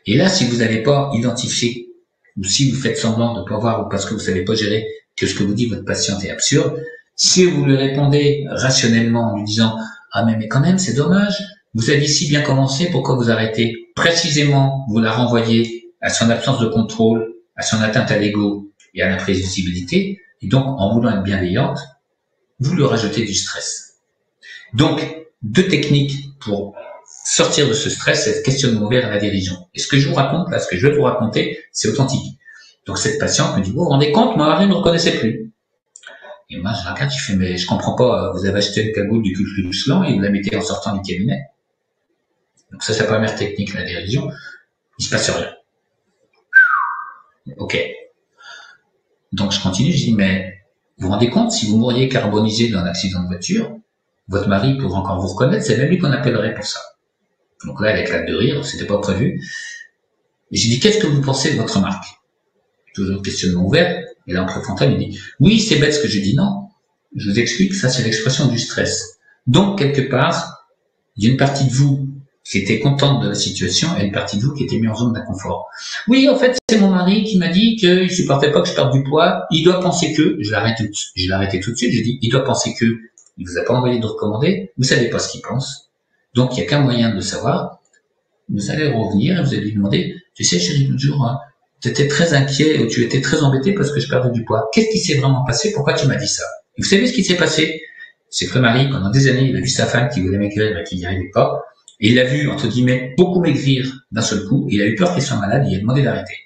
Et là, si vous n'avez pas identifié, ou si vous faites semblant de ne pas voir, ou parce que vous ne savez pas gérer que ce que vous dit votre patiente est absurde, si vous lui répondez rationnellement en lui disant « Ah mais quand même, c'est dommage, vous avez si bien commencé, pourquoi vous arrêtez ?» Précisément, vous la renvoyez à son absence de contrôle, à son atteinte à l'ego et à l'imprévisibilité, et donc, en voulant être bienveillante, vous lui rajoutez du stress. Donc, deux techniques pour sortir de ce stress, c'est le questionnement ouvert et la dérision. Et ce que je vous raconte, là, ce que je vais vous raconter, c'est authentique. Donc, cette patiente me dit, vous vous rendez compte, mon mari ne me reconnaissait plus. Et moi, je regarde, je fais, mais je comprends pas, vous avez acheté une cagoule du Ku Klux Klan et vous la mettez en sortant du cabinet. Donc, ça, c'est la première technique, la dérision. Il se passe rien. Ok. Donc, je continue, je dis, mais vous vous rendez compte, si vous mouriez carbonisé dans un accident de voiture, votre mari pourrait encore vous reconnaître, c'est même lui qu'on appellerait pour ça. Donc là, elle éclate de rire, c'était pas prévu. Et j'ai dit, qu'est-ce que vous pensez de votre marque? Toujours questionnement ouvert. Et là, en préfrontal, il dit, oui, c'est bête ce que je dis. Non, je vous explique, ça c'est l'expression du stress. Donc, quelque part, il y a une partie de vous qui était contente de la situation et une partie de vous qui était mise en zone d'inconfort. Oui, en fait, c'est mon mari qui m'a dit qu'il supportait pas que je perde du poids. Il doit penser que, je l'ai arrêté tout de suite, j'ai dit, il doit penser que, il vous a pas envoyé de recommandé, vous savez pas ce qu'il pense. Donc, il n'y a qu'un moyen de le savoir. Vous allez revenir et vous allez lui demander, tu sais, chérie, l'autre jour, tu étais très inquiet ou tu étais très embêté parce que je perdais du poids. Qu'est-ce qui s'est vraiment passé? Pourquoi tu m'as dit ça? Et vous savez ce qui s'est passé? C'est que Marie, pendant des années, il a vu sa femme qui voulait maigrir, mais qui n'y arrivait pas. Et il l'a vu, entre guillemets, beaucoup maigrir d'un seul coup. Il a eu peur qu'elle soit malade, il a demandé d'arrêter.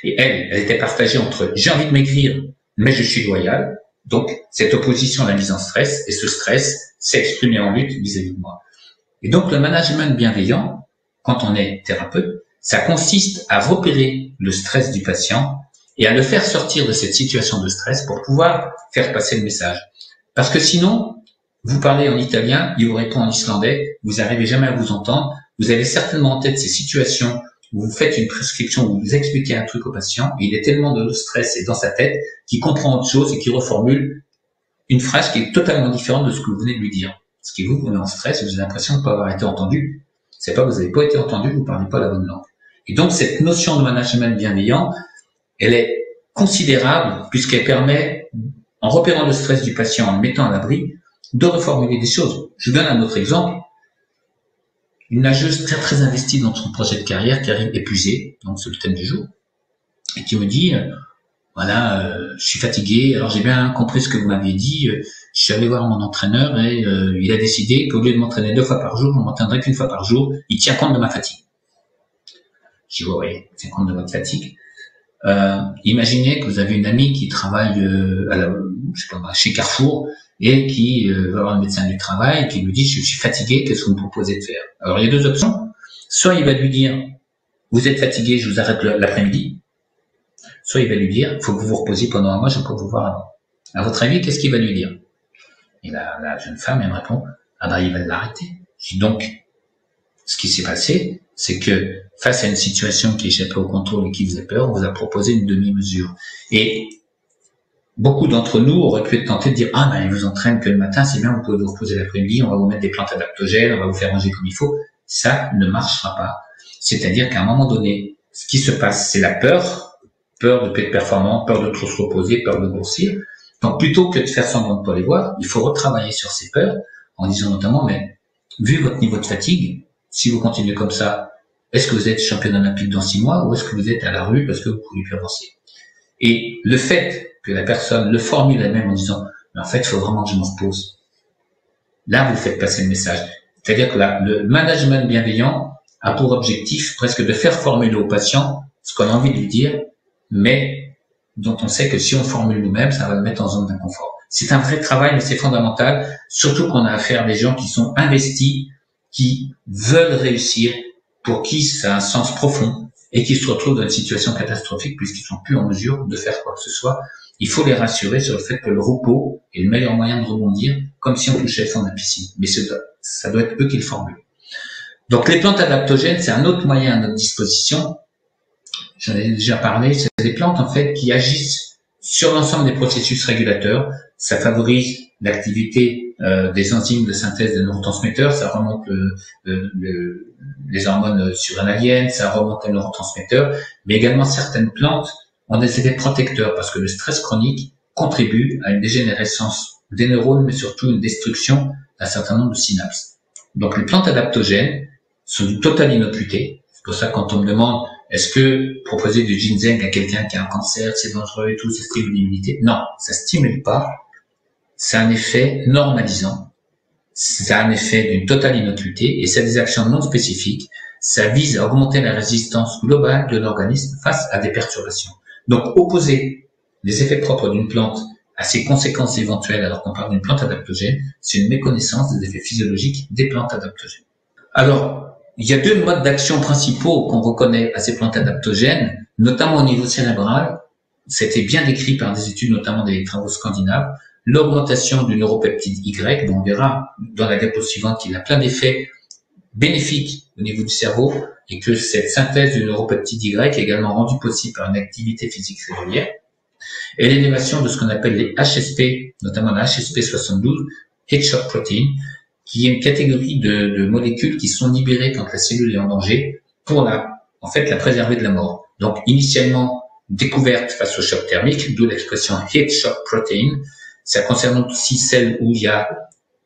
Et elle était partagée entre j'ai envie de maigrir, mais je suis loyal. Donc, cette opposition l'a mise en stress, et ce stress s'est exprimé en lutte vis-à-vis de moi. Et donc, le management bienveillant, quand on est thérapeute, ça consiste à repérer le stress du patient et à le faire sortir de cette situation de stress pour pouvoir faire passer le message. Parce que sinon, vous parlez en italien, il vous répond en islandais, vous n'arrivez jamais à vous entendre, vous avez certainement en tête ces situations où vous faites une prescription, où vous expliquez un truc au patient, et il est tellement de stress et dans sa tête qu'il comprend autre chose et qu'il reformule une phrase qui est totalement différente de ce que vous venez de lui dire. Ce qui vous met en stress, vous avez l'impression de ne pas avoir été entendu. C'est pas que vous n'avez pas été entendu, vous ne parlez pas la bonne langue. Et donc, cette notion de management bienveillant, elle est considérable puisqu'elle permet, en repérant le stress du patient, en le mettant à l'abri, de reformuler des choses. Je vous donne un autre exemple. Une nageuse très très investie dans son projet de carrière qui arrive épuisée, donc c'est le thème du jour, et qui me dit, voilà, je suis fatigué, alors j'ai bien compris ce que vous m'aviez dit, je suis allé voir mon entraîneur et il a décidé qu'au lieu de m'entraîner 2 fois par jour, je ne m'entraînerai qu'1 fois par jour, il tient compte de ma fatigue. Je dis, ouais, il tient compte de votre fatigue. Imaginez que vous avez une amie qui travaille chez Carrefour et qui va voir un médecin du travail et qui lui dit je suis fatigué, qu'est-ce que vous me proposez de faire? Alors il y a 2 options. Soit il va lui dire vous êtes fatigué, je vous arrête l'après-midi. Soit il va lui dire il faut que vous vous reposiez pendant un mois, je peux vous voir avant. À votre avis, qu'est-ce qu'il va lui dire? Et la jeune femme, elle me répond ah ben il va l'arrêter. Je dis donc ce qui s'est passé, c'est que face à une situation qui échappait au contrôle et qui faisait peur, on vous a proposé une demi-mesure. Et beaucoup d'entre nous auraient pu être tentés de dire « Ah, ben, il vous entraîne que le matin, c'est bien, vous pouvez vous reposer l'après-midi, on va vous mettre des plantes adaptogènes, on va vous faire manger comme il faut. » Ça ne marchera pas. C'est-à-dire qu'à un moment donné, ce qui se passe, c'est la peur de ne pas être performant, peur de trop se reposer, peur de grossir. Donc, plutôt que de faire semblant de ne pas les voir, il faut retravailler sur ces peurs en disant notamment « Mais vu votre niveau de fatigue, si vous continuez comme ça, est-ce que vous êtes champion olympique dans 6 mois ou est-ce que vous êtes à la rue parce que vous ne pouvez plus avancer ?» Et le fait que la personne le formule elle-même en disant « Mais en fait, il faut vraiment que je me repose », là, vous faites passer le message. C'est-à-dire que le management bienveillant a pour objectif presque de faire formuler au patient ce qu'on a envie de lui dire, mais dont on sait que si on formule nous-mêmes, ça va le mettre en zone d'inconfort. C'est un vrai travail, mais c'est fondamental, surtout qu'on a affaire à des gens qui sont investis, qui veulent réussir, pour qui ça a un sens profond et qui se retrouvent dans une situation catastrophique puisqu'ils sont plus en mesure de faire quoi que ce soit. Il faut les rassurer sur le fait que le repos est le meilleur moyen de rebondir, comme si on touchait le fond de la piscine. Mais ça doit être eux qui le formulent. Donc les plantes adaptogènes, c'est un autre moyen à notre disposition. J'en ai déjà parlé. C'est des plantes en fait qui agissent sur l'ensemble des processus régulateurs. Ça favorise l'activité des enzymes de synthèse des neurotransmetteurs, ça remonte les hormones surrénaliennes, ça remonte les neurotransmetteurs, mais également certaines plantes ont des effets protecteurs parce que le stress chronique contribue à une dégénérescence des neurones, mais surtout une destruction d'un certain nombre de synapses. Donc les plantes adaptogènes sont du total inocuité. C'est pour ça que quand on me demande est-ce que proposer du ginseng à quelqu'un qui a un cancer, c'est dangereux et tout, ça stimule l'immunité? Non, ça stimule pas. C'est un effet normalisant. C'est un effet d'une totale innocuité et c'est des actions non spécifiques. Ça vise à augmenter la résistance globale de l'organisme face à des perturbations. Donc, opposer les effets propres d'une plante à ses conséquences éventuelles alors qu'on parle d'une plante adaptogène, c'est une méconnaissance des effets physiologiques des plantes adaptogènes. Alors, il y a 2 modes d'action principaux qu'on reconnaît à ces plantes adaptogènes, notamment au niveau cérébral. C'était bien décrit par des études, notamment des travaux scandinaves. L'augmentation du neuropeptide Y, dont on verra dans la diapo suivante qu'il a plein d'effets bénéfiques au niveau du cerveau et que cette synthèse du neuropeptide Y est également rendue possible par une activité physique régulière, et l'élévation de ce qu'on appelle les HSP, notamment la HSP72, Heat Shock Protein, qui est une catégorie de molécules qui sont libérées quand la cellule est en danger pour la préserver de la mort. Donc, initialement découverte face au choc thermique, d'où l'expression Heat Shock Protein. Ça concerne aussi celles où il y a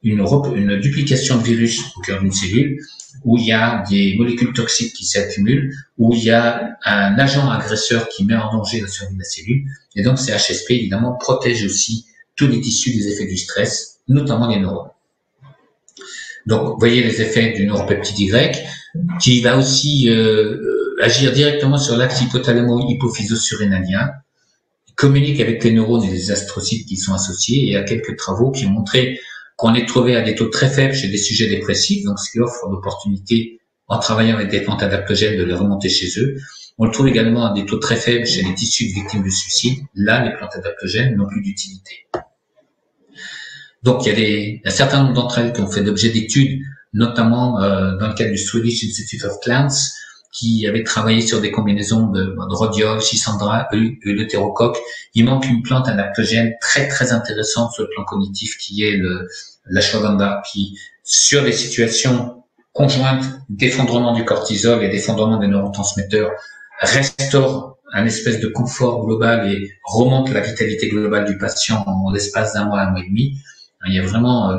une duplication de virus au cœur d'une cellule, où il y a des molécules toxiques qui s'accumulent, où il y a un agent agresseur qui met en danger la survie de la cellule. Et donc, ces HSP, évidemment, protègent aussi tous les tissus des effets du stress, notamment les neurones. Donc, vous voyez les effets du neuropeptide Y, qui va aussi agir directement sur l'axe hypothalamo-hypophyso-surrénalien. Il communique avec les neurones et les astrocytes qui sont associés, et il y a quelques travaux qui ont montré qu'on les trouvait à des taux très faibles chez des sujets dépressifs, donc ce qui offre l'opportunité, en travaillant avec des plantes adaptogènes, de les remonter chez eux. On le trouve également à des taux très faibles chez les tissus de victimes de suicide. Là, les plantes adaptogènes n'ont plus d'utilité. Donc, il y a un certain nombre d'entre elles qui ont fait l'objet d'études, notamment dans le cadre du Swedish Institute of Plants, qui avait travaillé sur des combinaisons de rhodiol, schisandra, éleutérocoque. Il manque une plante adaptogène très très intéressante sur le plan cognitif, qui est l'ashwagandha, qui, sur des situations conjointes d'effondrement du cortisol et d'effondrement des neurotransmetteurs, restaure un espèce de confort global et remonte la vitalité globale du patient en l'espace d'un mois, un mois et demi. Il y a vraiment,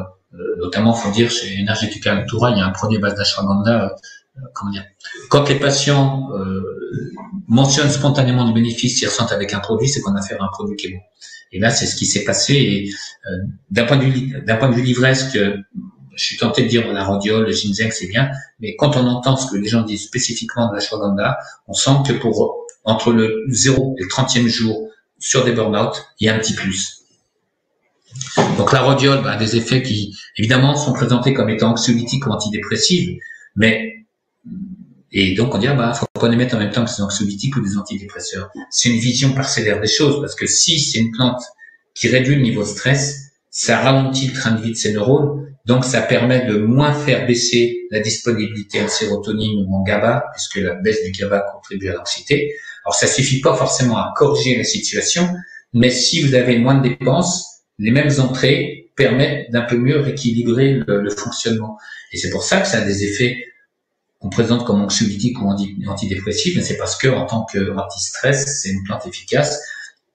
notamment, faut dire, chez Energetica Altura, il y a un produit à base d'ashwagandha, quand les patients mentionnent spontanément les bénéfices qu'ils ressentent avec un produit, c'est qu'on a affaire à un produit qui est bon. Et là, c'est ce qui s'est passé. Et d'un point de vue livresque, je suis tenté de dire la rhodiole, le ginseng, c'est bien, mais quand on entend ce que les gens disent spécifiquement de l'ashwagandha, on sent que entre le 0 et le 30e jour, sur des burn-out, il y a un petit plus. Donc la rhodiole a des effets qui, évidemment, sont présentés comme étant anxiolytiques ou antidépressives, et donc on dit, faut pas les mettre en même temps que des anxiolytiques ou des antidépresseurs. C'est une vision parcellaire des choses, parce que si c'est une plante qui réduit le niveau de stress, ça ralentit le train de vie de ces neurones, donc ça permet de moins faire baisser la disponibilité en sérotonine ou en GABA, puisque la baisse du GABA contribue à l'anxiété. Alors ça suffit pas forcément à corriger la situation, mais si vous avez moins de dépenses, les mêmes entrées permettent d'un peu mieux rééquilibrer le fonctionnement. Et c'est pour ça que ça a des effets qu'on présente comme anxiolytiques ou antidépressifs, mais c'est parce que, en tant qu'anti-stress, c'est une plante efficace.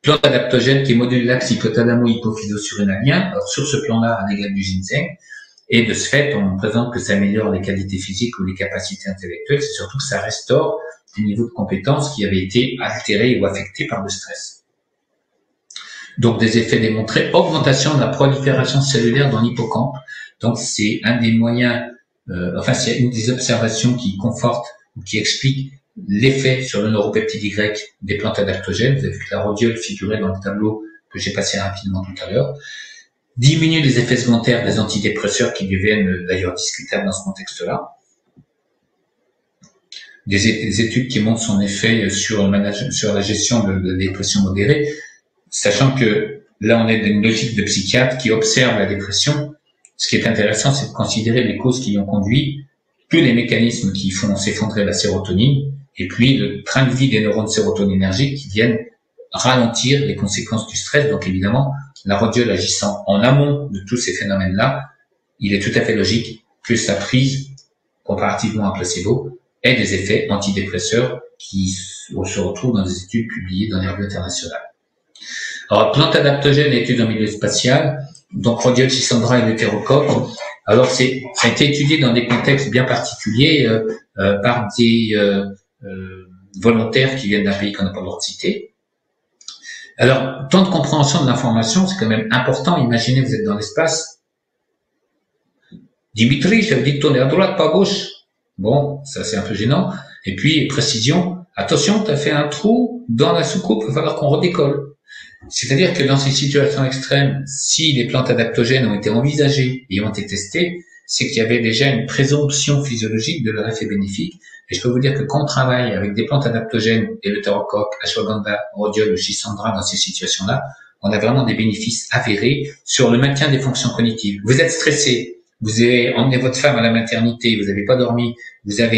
Plante adaptogène qui module l'axe hypothalamo-hypophyso-surrénalien. Alors, sur ce plan-là, un égal du ginseng. Et de ce fait, on présente que ça améliore les qualités physiques ou les capacités intellectuelles. C'est surtout que ça restaure des niveaux de compétences qui avaient été altérés ou affectés par le stress. Donc, des effets démontrés. Augmentation de la prolifération cellulaire dans l'hippocampe. Donc, c'est un des moyens, c'est une des observations qui conforte ou qui explique l'effet sur le neuropeptide Y des plantes adaptogènes. Vous avez vu que la rhodiole figurait dans le tableau que j'ai passé rapidement tout à l'heure. Diminue les effets secondaires des antidépresseurs qui deviennent d'ailleurs discutables dans ce contexte-là. Des études qui montrent son effet sur la gestion de la dépression modérée, sachant que là on est dans une logique de psychiatre qui observe la dépression. Ce qui est intéressant, c'est de considérer les causes qui y ont conduit, puis les mécanismes qui font s'effondrer la sérotonine, et puis le train de vie des neurones sérotoninergiques qui viennent ralentir les conséquences du stress. Donc évidemment, la rhodiole agissant en amont de tous ces phénomènes-là, il est tout à fait logique que sa prise, comparativement à un placebo, ait des effets antidépresseurs qui se retrouvent dans des études publiées dans les revues internationales. Alors, plante adaptogène et études en milieu spatial, donc rhodiole, schisandra et éleutérocoque. Alors, ça a été étudié dans des contextes bien particuliers par des volontaires qui viennent d'un pays qu'on n'a pas le droit de citer. Alors, temps de compréhension de l'information, c'est quand même important. Imaginez, vous êtes dans l'espace. Dimitri, ça veut dire tourner à droite, pas à gauche. Bon, ça c'est un peu gênant. Et puis, précision, attention, tu as fait un trou dans la soucoupe, il va falloir qu'on redécolle. C'est-à-dire que dans ces situations extrêmes, si les plantes adaptogènes ont été envisagées et ont été testées, c'est qu'il y avait déjà une présomption physiologique de leur effet bénéfique. Et je peux vous dire que quand on travaille avec des plantes adaptogènes, éleutérocoque, ashwagandha, rhodiole ou schisandra dans ces situations-là, on a vraiment des bénéfices avérés sur le maintien des fonctions cognitives. Vous êtes stressé, vous avez emmené votre femme à la maternité, vous n'avez pas dormi, vous êtes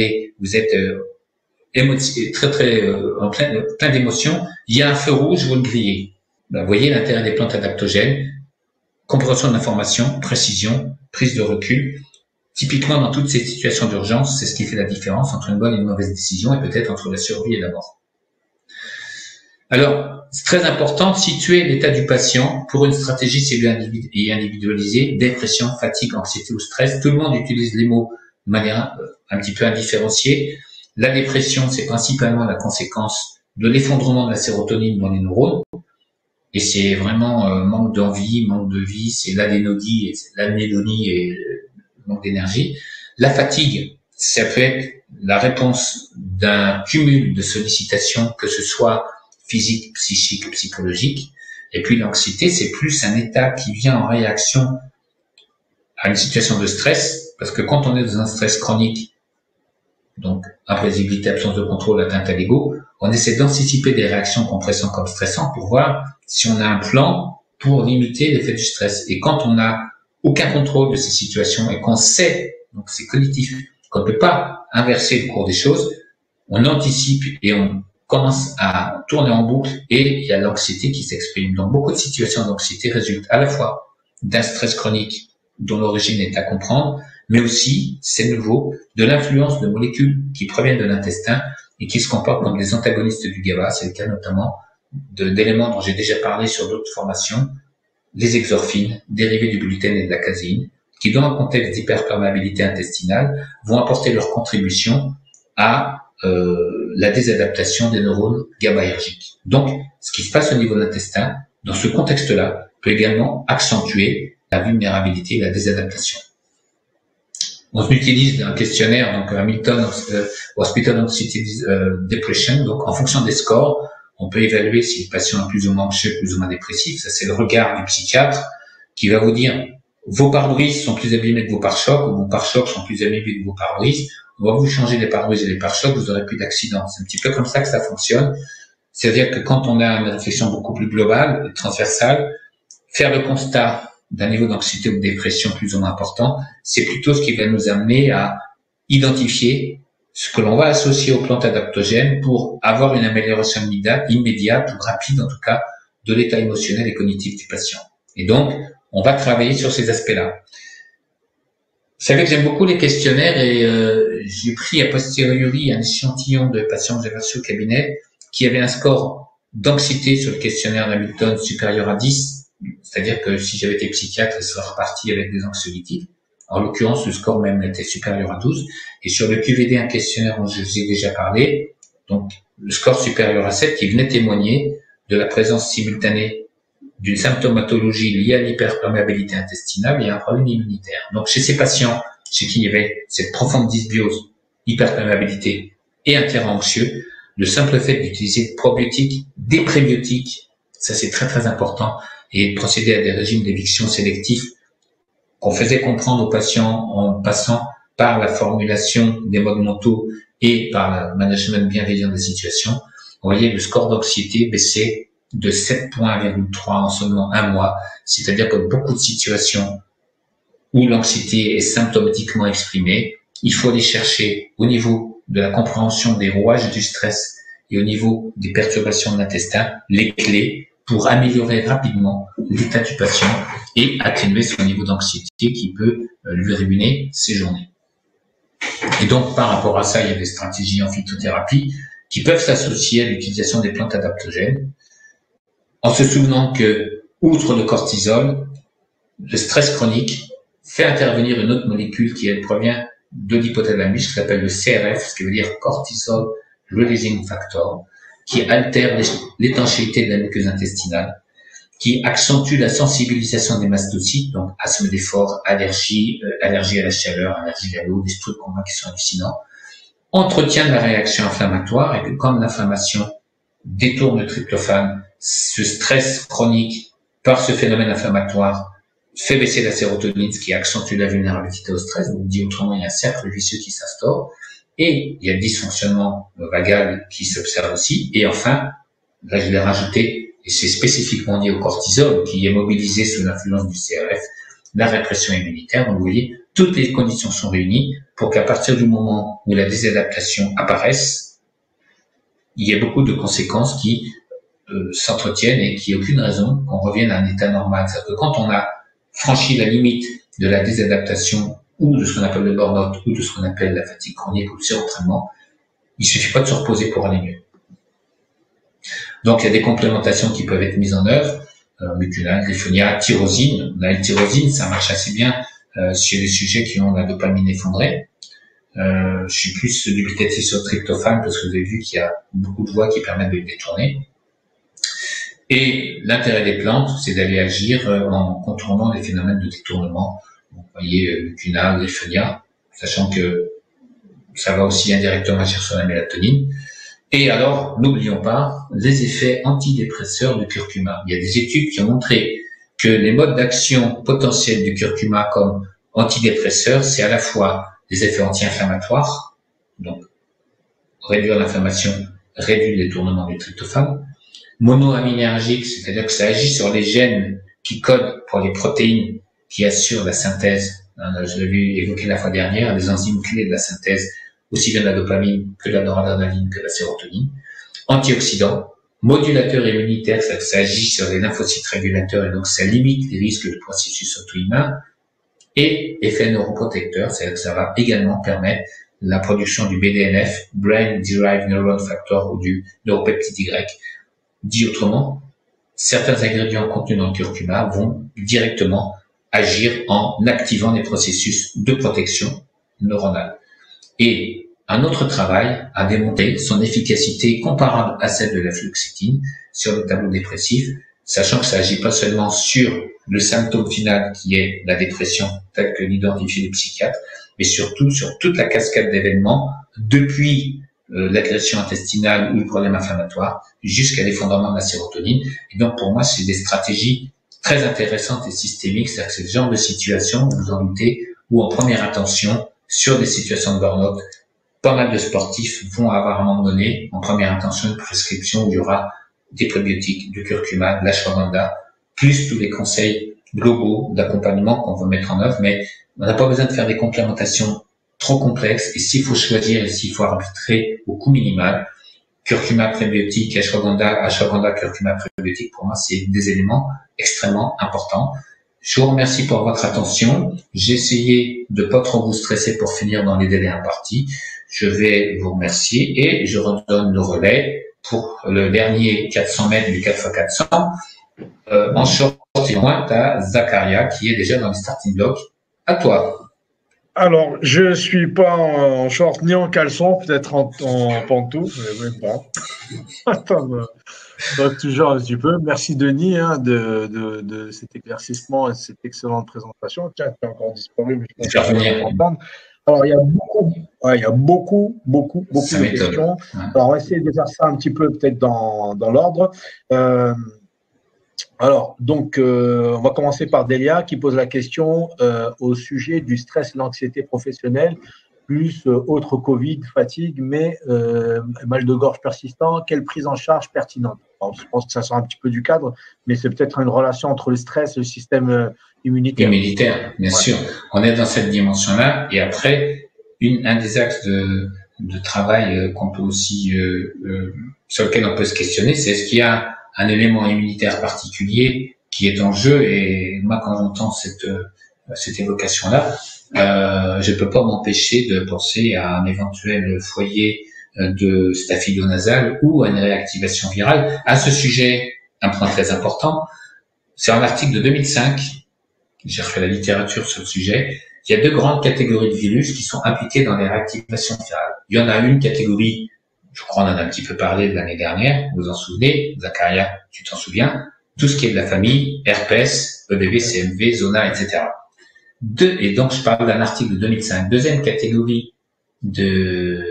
plein d'émotions, il y a un feu rouge, vous le grillez. Ben, vous voyez l'intérêt des plantes adaptogènes, compréhension de l'information, précision, prise de recul. Typiquement, dans toutes ces situations d'urgence, c'est ce qui fait la différence entre une bonne et une mauvaise décision et peut-être entre la survie et la mort. Alors, c'est très important de situer l'état du patient pour une stratégie cellulaire et individualisée, dépression, fatigue, anxiété ou stress. Tout le monde utilise les mots de manière un petit peu indifférenciée. La dépression, c'est principalement la conséquence de l'effondrement de la sérotonine dans les neurones. et c'est vraiment manque d'envie, manque de vie, c'est l'anédonie et manque d'énergie. La fatigue, ça peut être la réponse d'un cumul de sollicitations, que ce soit physique, psychique, psychologique. Et puis l'anxiété, c'est plus un état qui vient en réaction à une situation de stress, parce que quand on est dans un stress chronique, donc imprévisibilité, absence de contrôle, atteinte à l'ego, on essaie d'anticiper des réactions compressantes comme stressantes pour voir si on a un plan pour limiter l'effet du stress. Et quand on n'a aucun contrôle de ces situations et qu'on sait, donc c'est cognitif, qu'on ne peut pas inverser le cours des choses, on anticipe et on commence à tourner en boucle et il y a l'anxiété qui s'exprime. Donc beaucoup de situations d'anxiété résultent à la fois d'un stress chronique dont l'origine est à comprendre, mais aussi, c'est nouveau, de l'influence de molécules qui proviennent de l'intestin et qui se comportent comme des antagonistes du GABA. C'est le cas notamment d'éléments dont j'ai déjà parlé sur d'autres formations, les exorphines, dérivés du gluten et de la caséine, qui dans un contexte d'hyperperméabilité intestinale vont apporter leur contribution à la désadaptation des neurones GABAergiques. Donc, ce qui se passe au niveau de l'intestin, dans ce contexte-là, peut également accentuer la vulnérabilité et la désadaptation. On utilise un questionnaire, donc Hamilton Hospital Anxiety Depression, donc en fonction des scores, on peut évaluer si le patient est plus ou moins anxieux, plus ou moins dépressif. Ça, c'est le regard du psychiatre qui va vous dire vos pare-brises sont plus abîmés que vos pare-chocs, ou vos pare-chocs sont plus abîmés que vos pare-brises. On va vous changer les pare-brises et les pare-chocs, vous aurez plus d'accidents. C'est un petit peu comme ça que ça fonctionne. C'est-à-dire que quand on a une réflexion beaucoup plus globale et transversale, faire le constat d'un niveau d'anxiété ou de dépression plus ou moins important, c'est plutôt ce qui va nous amener à identifier ce que l'on va associer aux plantes adaptogènes pour avoir une amélioration immédiate ou rapide en tout cas de l'état émotionnel et cognitif du patient. Et donc, on va travailler sur ces aspects-là. Vous savez que j'aime beaucoup les questionnaires et j'ai pris a posteriori un échantillon de patients que j'avais reçus au cabinet qui avait un score d'anxiété sur le questionnaire d'Hamilton supérieur à 10, c'est-à-dire que si j'avais été psychiatre, je serais reparti avec des anxiolytiques. En l'occurrence, le score même était supérieur à 12. Et sur le QVD, un questionnaire dont je vous ai déjà parlé, donc le score supérieur à 7 qui venait témoigner de la présence simultanée d'une symptomatologie liée à l'hyperperméabilité intestinale et à un problème immunitaire. Donc chez ces patients, chez qui il y avait cette profonde dysbiose, hyperperméabilité et un terrain anxieux, le simple fait d'utiliser des probiotiques, des prébiotiques, ça c'est très très important, et de procéder à des régimes d'éviction sélectifs qu'on faisait comprendre aux patients en passant par la formulation des modes mentaux et par le management bienveillant des situations. Vous voyez, le score d'anxiété baissait de 7 points à 1,3 en seulement un mois, c'est-à-dire que beaucoup de situations où l'anxiété est symptomatiquement exprimée, il faut aller chercher au niveau de la compréhension des rouages du stress et au niveau des perturbations de l'intestin, les clés pour améliorer rapidement l'état du patient et atténuer son niveau d'anxiété qui peut lui ruiner ses journées. Et donc, par rapport à ça, il y a des stratégies en phytothérapie qui peuvent s'associer à l'utilisation des plantes adaptogènes, en se souvenant que, outre le cortisol, le stress chronique fait intervenir une autre molécule qui, elle, provient de l'hypothalamus, qui s'appelle le CRF, ce qui veut dire Cortisol Releasing Factor, qui altère l'étanchéité de la muqueuse intestinale, qui accentue la sensibilisation des mastocytes, donc asthme d'effort, allergie à la chaleur, allergie à l'eau, des trucs qu'on voit qui sont hallucinants, entretient la réaction inflammatoire, et que comme l'inflammation détourne le tryptophane, ce stress chronique par ce phénomène inflammatoire fait baisser la sérotonine, ce qui accentue la vulnérabilité au stress. Donc, dit autrement, il y a un cercle vicieux qui s'instaure, et il y a le dysfonctionnement vagal qui s'observe aussi. Et enfin, là je l'ai rajouté, et c'est spécifiquement lié au cortisol qui est mobilisé sous l'influence du CRF, la répression immunitaire. Donc vous voyez, toutes les conditions sont réunies pour qu'à partir du moment où la désadaptation apparaisse, il y ait beaucoup de conséquences qui s'entretiennent et qu'il n'y ait aucune raison qu'on revienne à un état normal. C'est-à-dire que quand on a franchi la limite de la désadaptation ou de ce qu'on appelle le burn-out ou de ce qu'on appelle la fatigue chronique ou le surentraînement, il suffit pas de se reposer pour aller mieux. Donc il y a des complémentations qui peuvent être mises en œuvre, mucunal, griffonia, tyrosine. La tyrosine, ça marche assez bien chez les sujets qui ont la dopamine effondrée. Je suis plus dubitatif sur le tryptophane parce que vous avez vu qu'il y a beaucoup de voies qui permettent de le détourner. Et l'intérêt des plantes, c'est d'aller agir en contournant les phénomènes de détournement. Vous voyez, Mucuna, Griffonia, sachant que ça va aussi indirectement agir sur la mélatonine. Et alors, n'oublions pas les effets antidépresseurs du curcuma. Il y a des études qui ont montré que les modes d'action potentiels du curcuma comme antidépresseur, c'est à la fois des effets anti-inflammatoires, donc réduire l'inflammation, réduire les détournements du tryptophane, monoaminergique, c'est-à-dire que ça agit sur les gènes qui codent pour les protéines qui assurent la synthèse. Je l'avais évoqué la fois dernière, les enzymes clés de la synthèse, aussi bien de la dopamine que de la noradrénaline que de la sérotonine. Antioxydant, modulateur immunitaire, c'est-à-dire que ça agit sur les lymphocytes régulateurs et donc ça limite les risques de processus auto-immuns. Et effet neuroprotecteur, c'est-à-dire que ça va également permettre la production du BDNF, Brain Derived Neuron Factor, ou du neuropeptide Y. Dit autrement, certains ingrédients contenus dans le curcuma vont directement agir en activant les processus de protection neuronale. Et un autre travail a démontré son efficacité comparable à celle de la fluoxétine sur le tableau dépressif, sachant que ça agit pas seulement sur le symptôme final qui est la dépression, tel que l'identifient les psychiatres, mais surtout sur toute la cascade d'événements, depuis l'agression intestinale ou le problème inflammatoire, jusqu'à l'effondrement de la sérotonine. Et donc pour moi, c'est des stratégies très intéressantes et systémiques, c'est-à-dire que c'est le genre de situation, vous en doutez, où en première intention, sur des situations de burn-out, pas mal de sportifs vont avoir à un moment donné, en première intention, une prescription où il y aura des prébiotiques, du curcuma, de l'ashwagandha, plus tous les conseils globaux d'accompagnement qu'on veut mettre en œuvre, mais on n'a pas besoin de faire des complémentations trop complexes, et s'il faut choisir et s'il faut arbitrer au coût minimal, curcuma prébiotique, ashwagandha, curcuma prébiotique, pour moi, c'est des éléments extrêmement importants. Je vous remercie pour votre attention. J'ai essayé de pas trop vous stresser pour finir dans les délais impartis. Je vais vous remercier et je redonne le relais pour le dernier 400 mètres du 4x400 en short et pointe à Zakaria qui est déjà dans les starting blocks. À toi. Alors, je suis pas en short ni en caleçon, peut-être en pantoufle, mais même pas. Attends, donc toujours un petit peu. Merci Denis de cet éclaircissement et cette excellente présentation. Tiens, tu as encore disparu, mais je pense que tu vas entendre. Alors, il y a beaucoup de questions. Ouais. Alors, on va essayer de faire ça un petit peu peut-être dans l'ordre. Alors, donc, on va commencer par Delia qui pose la question au sujet du stress et l'anxiété professionnelle, plus autre Covid, fatigue, mais mal de gorge persistant. Quelle prise en charge pertinente? Alors, je pense que ça sort un petit peu du cadre, mais c'est peut-être une relation entre le stress et le système immunitaire. Immunitaire, bien sûr. On est dans cette dimension-là. Et après, un des axes de travail qu'on peut aussi, sur lequel on peut se questionner, c'est est-ce qu'il y a un élément immunitaire particulier qui est en jeu. Et moi, quand j'entends cette évocation-là, je peux pas m'empêcher de penser à un éventuel foyer de staphylo-nasal ou à une réactivation virale. À ce sujet, un point très important, c'est un article de 2005, j'ai refait la littérature sur le sujet, il y a deux grandes catégories de virus qui sont impliquées dans les réactivations virales. Il y en a une catégorie, je crois on en a un petit peu parlé l'année dernière, vous vous en souvenez, Zakaria, tu t'en souviens, tout ce qui est de la famille, herpès, EBV, CMV, zona, etc. Et donc je parle d'un article de 2005. Deuxième catégorie de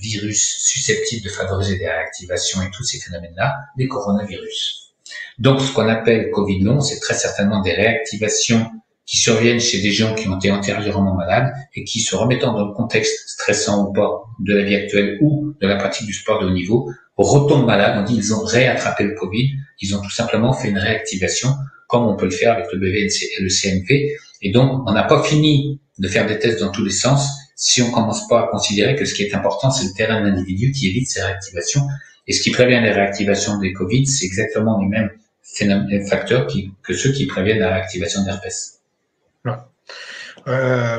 virus susceptibles de favoriser des réactivations et tous ces phénomènes-là, les coronavirus. Donc ce qu'on appelle Covid long, c'est très certainement des réactivations qui surviennent chez des gens qui ont été antérieurement malades et qui, se remettant dans le contexte stressant ou pas de la vie actuelle ou de la pratique du sport de haut niveau, retombent malades. On dit ils ont réattrapé le Covid, ils ont tout simplement fait une réactivation, comme on peut le faire avec le BV et le CMV. Et donc, on n'a pas fini de faire des tests dans tous les sens si on commence pas à considérer que ce qui est important, c'est le terrain de l'individu qui évite ces réactivations. Et ce qui prévient les réactivations des Covid, c'est exactement les mêmes facteurs que ceux qui préviennent la réactivation d'herpès.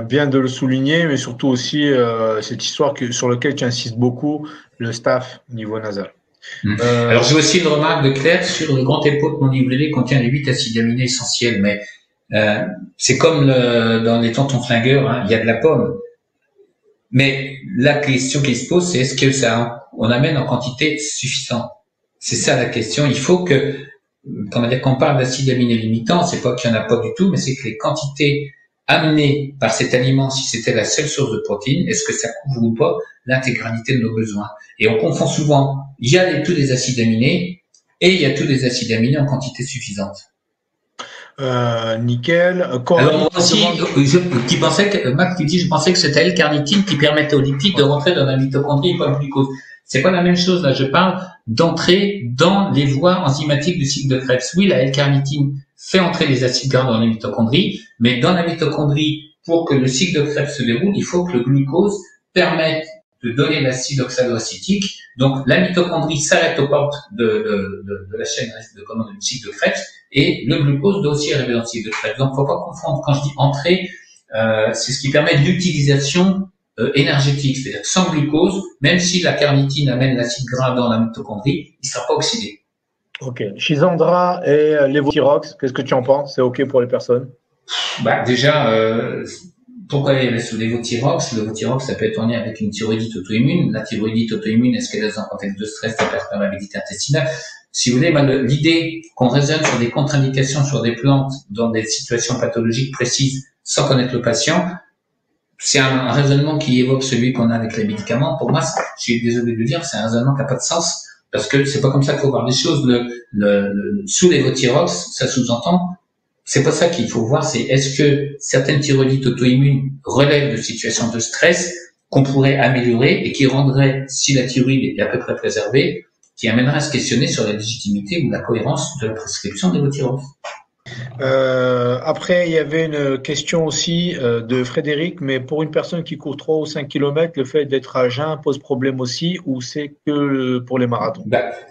Bien de le souligner, mais surtout aussi cette histoire sur laquelle tu insistes beaucoup, le staph au niveau nasal. Alors j'ai aussi une remarque de Claire sur le grand épaule non nivelé contient les 8 acides aminés essentiels, mais c'est comme dans les tontons flingueurs, hein, il y a de la pomme. Mais la question qui se pose, c'est est-ce que on amène en quantité suffisante? C'est ça la question. Il faut que comment dire, quand on parle d'acides aminés limitants, c'est pas qu'il y en a pas du tout, mais c'est que les quantités amenées par cet aliment, si c'était la seule source de protéines, est-ce que ça couvre ou pas l'intégralité de nos besoins? Et on confond souvent, il y a tous les acides aminés et il y a tous les acides aminés en quantité suffisante. Nickel. Alors moi aussi, Max qui dit, je pensais que c'était L-carnitine qui permettait aux lipides de rentrer dans la mitochondrie et pas le glucose. C'est pas la même chose, là, je parle d'entrer dans les voies enzymatiques du cycle de Krebs. Oui, la L-carnitine fait entrer les acides gras dans la mitochondrie, mais dans la mitochondrie, pour que le cycle de Krebs se déroule, il faut que le glucose permette de donner l'acide oxaloacétique. Donc, la mitochondrie s'arrête aux portes de la chaîne de commande du cycle de Krebs, et le glucose doit aussi arriver dans le cycle de Krebs. Donc, faut pas confondre. Quand je dis entrer, c'est ce qui permet l'utilisation énergétique, c'est-à-dire que sans glucose, même si la carnitine amène l'acide gras dans la mitochondrie, il sera pas oxydé. Ok. Chisandra et Levothyrox, qu'est-ce que tu en penses? C'est ok pour les personnes? Bah déjà, pourquoi il y avait ce Levothyrox? Le Levothyrox, ça peut être en lien avec une thyroïdite auto-immune. La thyroïdite auto-immune, est-ce qu'elle est dans un contexte de stress, d'hyperperméabilité intestinale? Si vous voulez, l'idée qu'on raisonne sur des contre-indications sur des plantes dans des situations pathologiques précises sans connaître le patient, c'est un raisonnement qui évoque celui qu'on a avec les médicaments. Pour moi, je suis désolé de le dire, c'est un raisonnement qui n'a pas de sens, parce que c'est pas comme ça qu'il faut voir les choses. Sous Levothyrox, ça sous-entend, c'est pas ça qu'il faut voir, c'est est-ce que certaines thyroïdites auto-immunes relèvent de situations de stress qu'on pourrait améliorer et qui rendraient, si la thyroïde est à peu près préservée, qui amènerait à se questionner sur la légitimité ou la cohérence de la prescription de Levothyrox. Après, il y avait une question aussi de Frédéric, mais pour une personne qui court 3 ou 5 km, le fait d'être à jeun pose problème aussi, ou c'est que pour les marathons?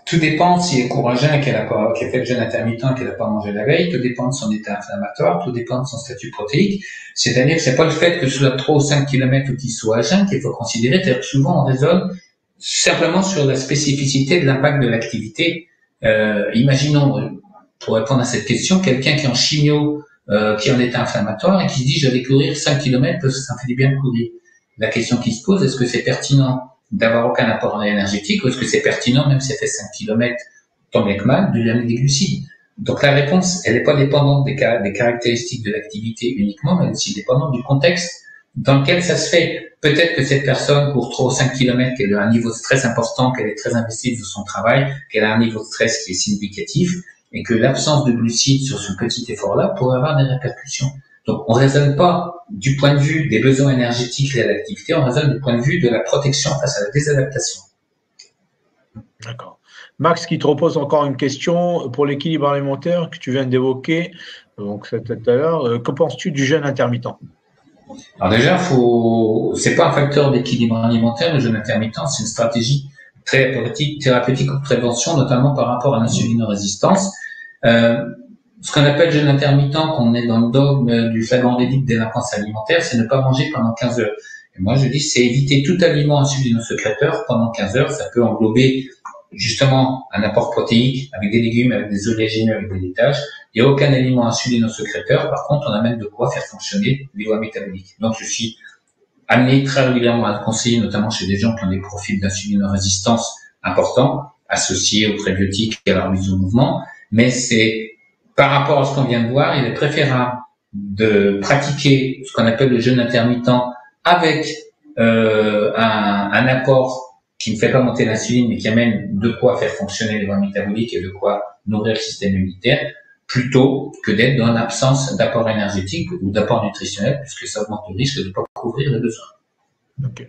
Tout dépend si elle court à jeun, qu'elle a fait le jeûne intermittent, qu'elle n'a pas mangé la veille, tout dépend de son état inflammatoire, tout dépend de son statut protéique. C'est-à-dire que c'est pas le fait que ce soit 3 ou 5 km ou qu'il soit à jeun qu'il faut considérer, c'est-à-dire que souvent on raisonne simplement sur la spécificité de l'impact de l'activité. Imaginons, pour répondre à cette question, quelqu'un qui est en chimio, qui est en état inflammatoire et qui se dit je vais courir 5 km parce que ça me fait du bien de courir. La question qui se pose, est-ce que c'est pertinent d'avoir aucun apport énergétique ou est-ce que c'est pertinent, même si elle fait 5 km tant bien que mal, de lui amener des glucides? Donc la réponse, elle n'est pas dépendante des caractéristiques de l'activité uniquement, mais aussi dépendante du contexte dans lequel ça se fait. Peut-être que cette personne court 3 ou 5 km, qu'elle a un niveau de stress important, qu'elle est très investie dans son travail, qu'elle a un niveau de stress qui est significatif, et que l'absence de glucides sur ce petit effort-là pourrait avoir des répercussions. Donc, on raisonne pas du point de vue des besoins énergétiques liés à l'activité, on raisonne du point de vue de la protection face à la désadaptation. D'accord. Max qui te repose encore une question pour l'équilibre alimentaire que tu viens d'évoquer, donc c'était tout à l'heure. Que penses-tu du jeûne intermittent? Alors déjà, c'est pas un facteur d'équilibre alimentaire, le jeûne intermittent, c'est une stratégie thérapeutique ou de prévention, notamment par rapport à l'insulinorésistance. Ce qu'on appelle jeûne intermittent, qu'on est dans le dogme du flagrant délit de délinquance alimentaire, c'est ne pas manger pendant 15 heures. Et moi, je dis, c'est éviter tout aliment insulinosécréteur pendant 15 heures. Ça peut englober justement un apport protéique avec des légumes, avec des oléagineux, avec des laitages. Il n'y a aucun aliment insulinosécréteur. Par contre, on a même de quoi faire fonctionner les voies métaboliques. Donc, je suis amené très régulièrement à le conseiller, notamment chez des gens qui ont des profils d'insulinorésistance importants, associés aux prébiotiques et à la remise au mouvement. Mais c'est, par rapport à ce qu'on vient de voir, il est préférable de pratiquer ce qu'on appelle le jeûne intermittent avec un apport qui ne fait pas monter l'insuline, mais qui amène de quoi faire fonctionner les voies métaboliques et de quoi nourrir le système immunitaire, plutôt que d'être dans l'absence d'apport énergétique ou d'apport nutritionnel, puisque ça augmente le risque de ne pas couvrir les besoins. Ok.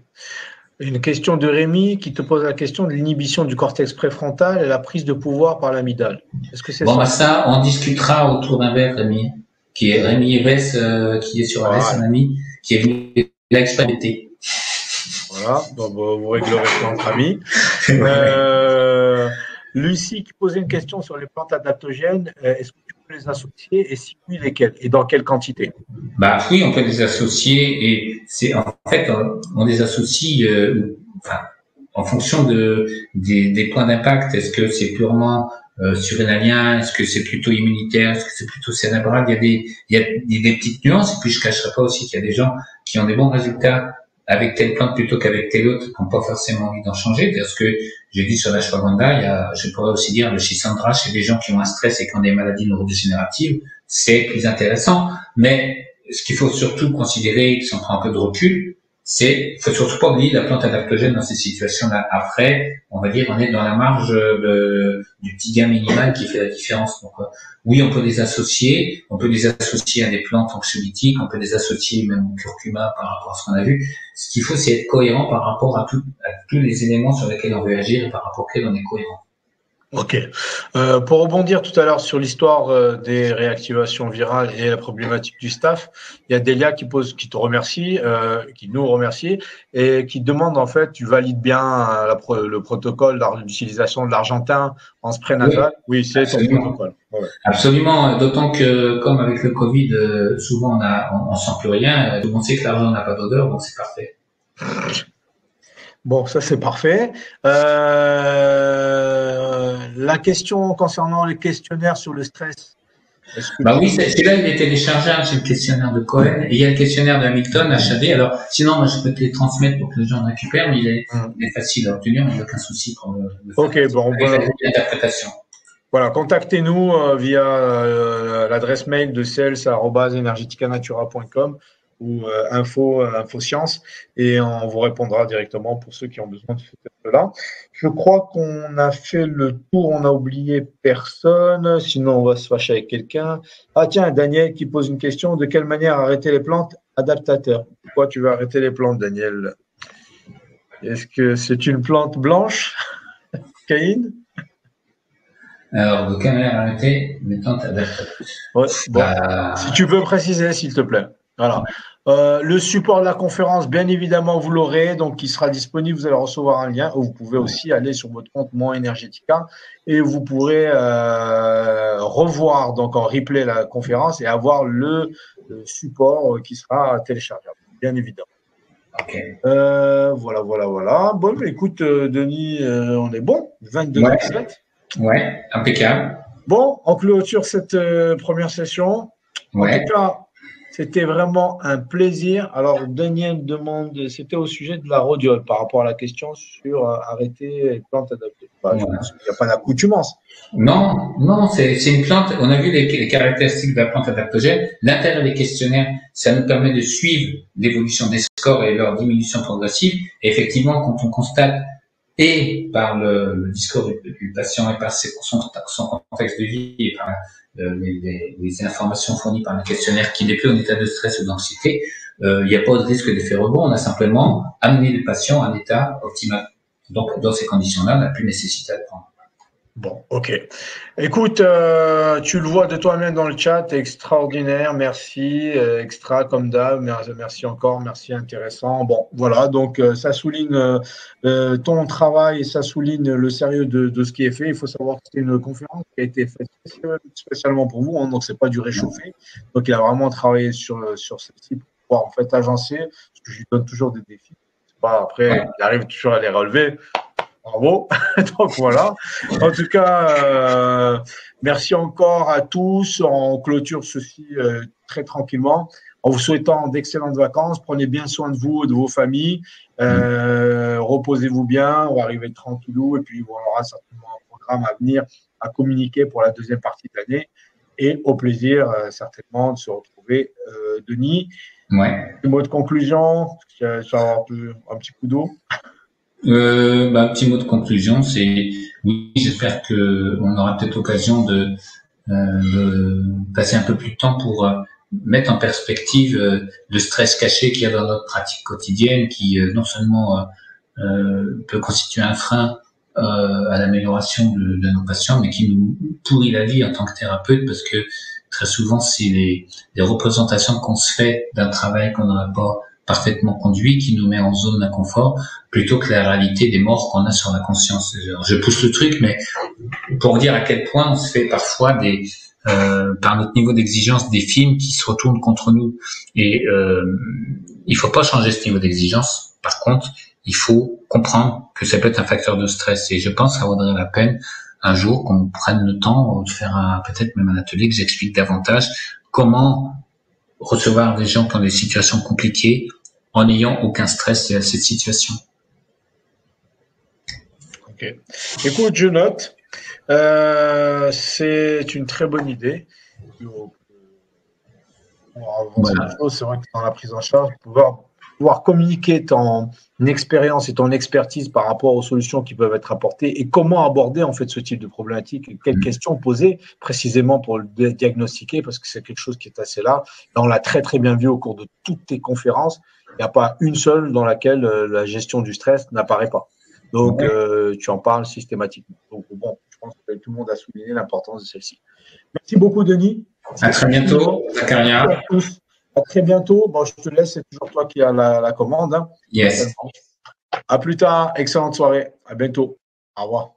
Une question de Rémi qui te pose la question de l'inhibition du cortex préfrontal et la prise de pouvoir par l'amygdale. Est-ce que c'est ça, on discutera autour d'un verre, Rémi, qui est Rémi Eves, qui est sur ALS, un ami, qui est venu l'expérimenter. Voilà, donc vous réglerez ça entre amis. Lucie qui posait une question sur les plantes adaptogènes. Est-ce que tu peux les associer et si oui, lesquelles et dans quelle quantité? Oui, on peut les associer et c'est en fait on les associe en fonction des points d'impact. Est-ce que c'est purement surrénalien? Est-ce que c'est plutôt immunitaire? Est-ce que c'est plutôt cérébral? Il y a des petites nuances et puis je cacherai pas aussi qu'il y a des gens qui ont des bons résultats avec telle plante plutôt qu'avec telle autre, qui n'ont pas forcément envie d'en changer. Parce que j'ai dit sur l'ashwagandha, je pourrais aussi dire le schisandra chez les gens qui ont un stress et qui ont des maladies neurodégénératives, c'est plus intéressant. Mais ce qu'il faut surtout considérer, si on prend un peu de recul, faut surtout pas oublier la plante adaptogène dans ces situations-là. Après, on va dire, on est dans la marge du petit gain minimal qui fait la différence. Donc, oui, on peut les associer à des plantes anxiolytiques, on peut les associer même au curcuma par rapport à ce qu'on a vu. Ce qu'il faut, c'est être cohérent par rapport à tous les éléments sur lesquels on veut agir et par rapport auxquels on est cohérent. Ok. Pour rebondir tout à l'heure sur l'histoire des réactivations virales et la problématique du staph, il y a Delia qui te remercie, qui nous remercie et qui demande en fait, tu valides bien le protocole d'utilisation de l'argentin en spray nasal. Oui, c'est ton protocole. Ouais. Absolument. D'autant que comme avec le Covid, souvent on sent plus rien. Tout le monde sait que l'argent n'a pas d'odeur, donc c'est parfait. Bon, ça c'est parfait. La question concernant les questionnaires sur le stress. Oui, celui-là il est téléchargeable, c'est le questionnaire de Cohen et il y a le questionnaire de Hamilton, HAD. Alors, sinon, moi je peux te les transmettre pour que les gens récupèrent, mais il est facile à obtenir, mais il n'y a aucun souci pour le faire. Ok, bon, l'interprétation. Voilà, contactez-nous via l'adresse mail de sales@energeticanatura.com ou info science et on vous répondra directement pour ceux qui ont besoin de ce test-là. Je crois qu'on a fait le tour, on a oublié personne, sinon on va se fâcher avec quelqu'un. Ah tiens, Daniel qui pose une question, de quelle manière arrêter les plantes adaptateurs? Pourquoi tu veux arrêter les plantes, Daniel? Est-ce que c'est une plante blanche, Caïn? Alors, de quelle manière arrêter les plantes adaptateurs? Ouais, bon, si tu peux préciser, s'il te plaît. Voilà. Le support de la conférence, bien évidemment, vous l'aurez, donc qui sera disponible. Vous allez recevoir un lien. Vous pouvez aussi aller sur votre compte Mon Energetica et vous pourrez revoir donc en replay la conférence et avoir le support qui sera téléchargeable, bien évidemment. Okay. Voilà. Bon, écoute, Denis, on est bon. 22h07. Ouais, impeccable. Bon, on clôture cette première session. Ouais. En tout cas, c'était vraiment un plaisir. Alors, Daniel demande, c'était au sujet de la rhodiole par rapport à la question sur arrêter les plantes adaptées. Je pense qu'il n'y a pas d'accoutumance. Non, c'est une plante. On a vu les caractéristiques de la plante adaptogène. L'intérêt des questionnaires, ça nous permet de suivre l'évolution des scores et leur diminution progressive. Et effectivement, quand on constate et par le discours du patient et par son contexte de vie et par les informations fournies par le questionnaire qu'il n'est plus en état de stress ou d'anxiété, il n'y a pas de risque d'effet rebond. On a simplement amené le patient à un état optimal. Donc, dans ces conditions-là, on n'a plus nécessité de prendre. Bon, ok. Écoute, tu le vois de toi-même dans le chat, extraordinaire, merci, extra comme d'hab, merci encore, merci, intéressant. Bon, voilà, donc ça souligne ton travail, ça souligne le sérieux de ce qui est fait. Il faut savoir que c'est une conférence qui a été faite spécialement pour vous, hein, donc c'est pas du réchauffé. Donc il a vraiment travaillé sur celle-ci pour pouvoir en fait agencer, parce que je lui donne toujours des défis. C'est pas après, il arrive toujours à les relever. Bravo. Donc voilà. En tout cas, merci encore à tous. On clôture ceci très tranquillement en vous souhaitant d'excellentes vacances. Prenez bien soin de vous et de vos familles. Reposez-vous bien. On va arriver tranquillou et puis on aura certainement un programme à venir à communiquer pour la deuxième partie de l'année. Et au plaisir certainement de se retrouver, Denis. Ouais. Un mot de conclusion, ça va avoir un petit coup d'eau. Un petit mot de conclusion, c'est oui, j'espère que on aura peut-être l'occasion de passer un peu plus de temps pour mettre en perspective le stress caché qu'il y a dans notre pratique quotidienne, qui non seulement peut constituer un frein à l'amélioration de nos patients, mais qui nous pourrit la vie en tant que thérapeute, parce que très souvent c'est les représentations qu'on se fait d'un travail qu'on n'aurait pas parfaitement conduit, qui nous met en zone d'inconfort, plutôt que la réalité des morts qu'on a sur la conscience. Je pousse le truc, mais pour dire à quel point on se fait parfois par notre niveau d'exigence, des films qui se retournent contre nous. Et il faut pas changer ce niveau d'exigence. Par contre, il faut comprendre que ça peut être un facteur de stress. Et je pense que ça vaudrait la peine un jour qu'on prenne le temps de faire peut-être même un atelier, que j'explique davantage comment recevoir des gens qui ont des situations compliquées, en n'ayant aucun stress à cette situation. Ok. Écoute, je note. C'est une très bonne idée. Voilà. C'est vrai que dans la prise en charge, pouvoir communiquer ton expérience et ton expertise par rapport aux solutions qui peuvent être apportées et comment aborder en fait ce type de problématique et quelles questions poser précisément pour le diagnostiquer, parce que c'est quelque chose qui est assez là. Et on l'a très très bien vu au cours de toutes tes conférences. Il n'y a pas une seule dans laquelle la gestion du stress n'apparaît pas. Donc, tu en parles systématiquement. Donc, bon, je pense que tout le monde a souligné l'importance de celle-ci. Merci beaucoup, Denis. À très bientôt, Zakaria. À très bientôt. Bon, je te laisse, c'est toujours toi qui as la commande. Hein. Yes. À plus tard. Excellente soirée. À bientôt. Au revoir.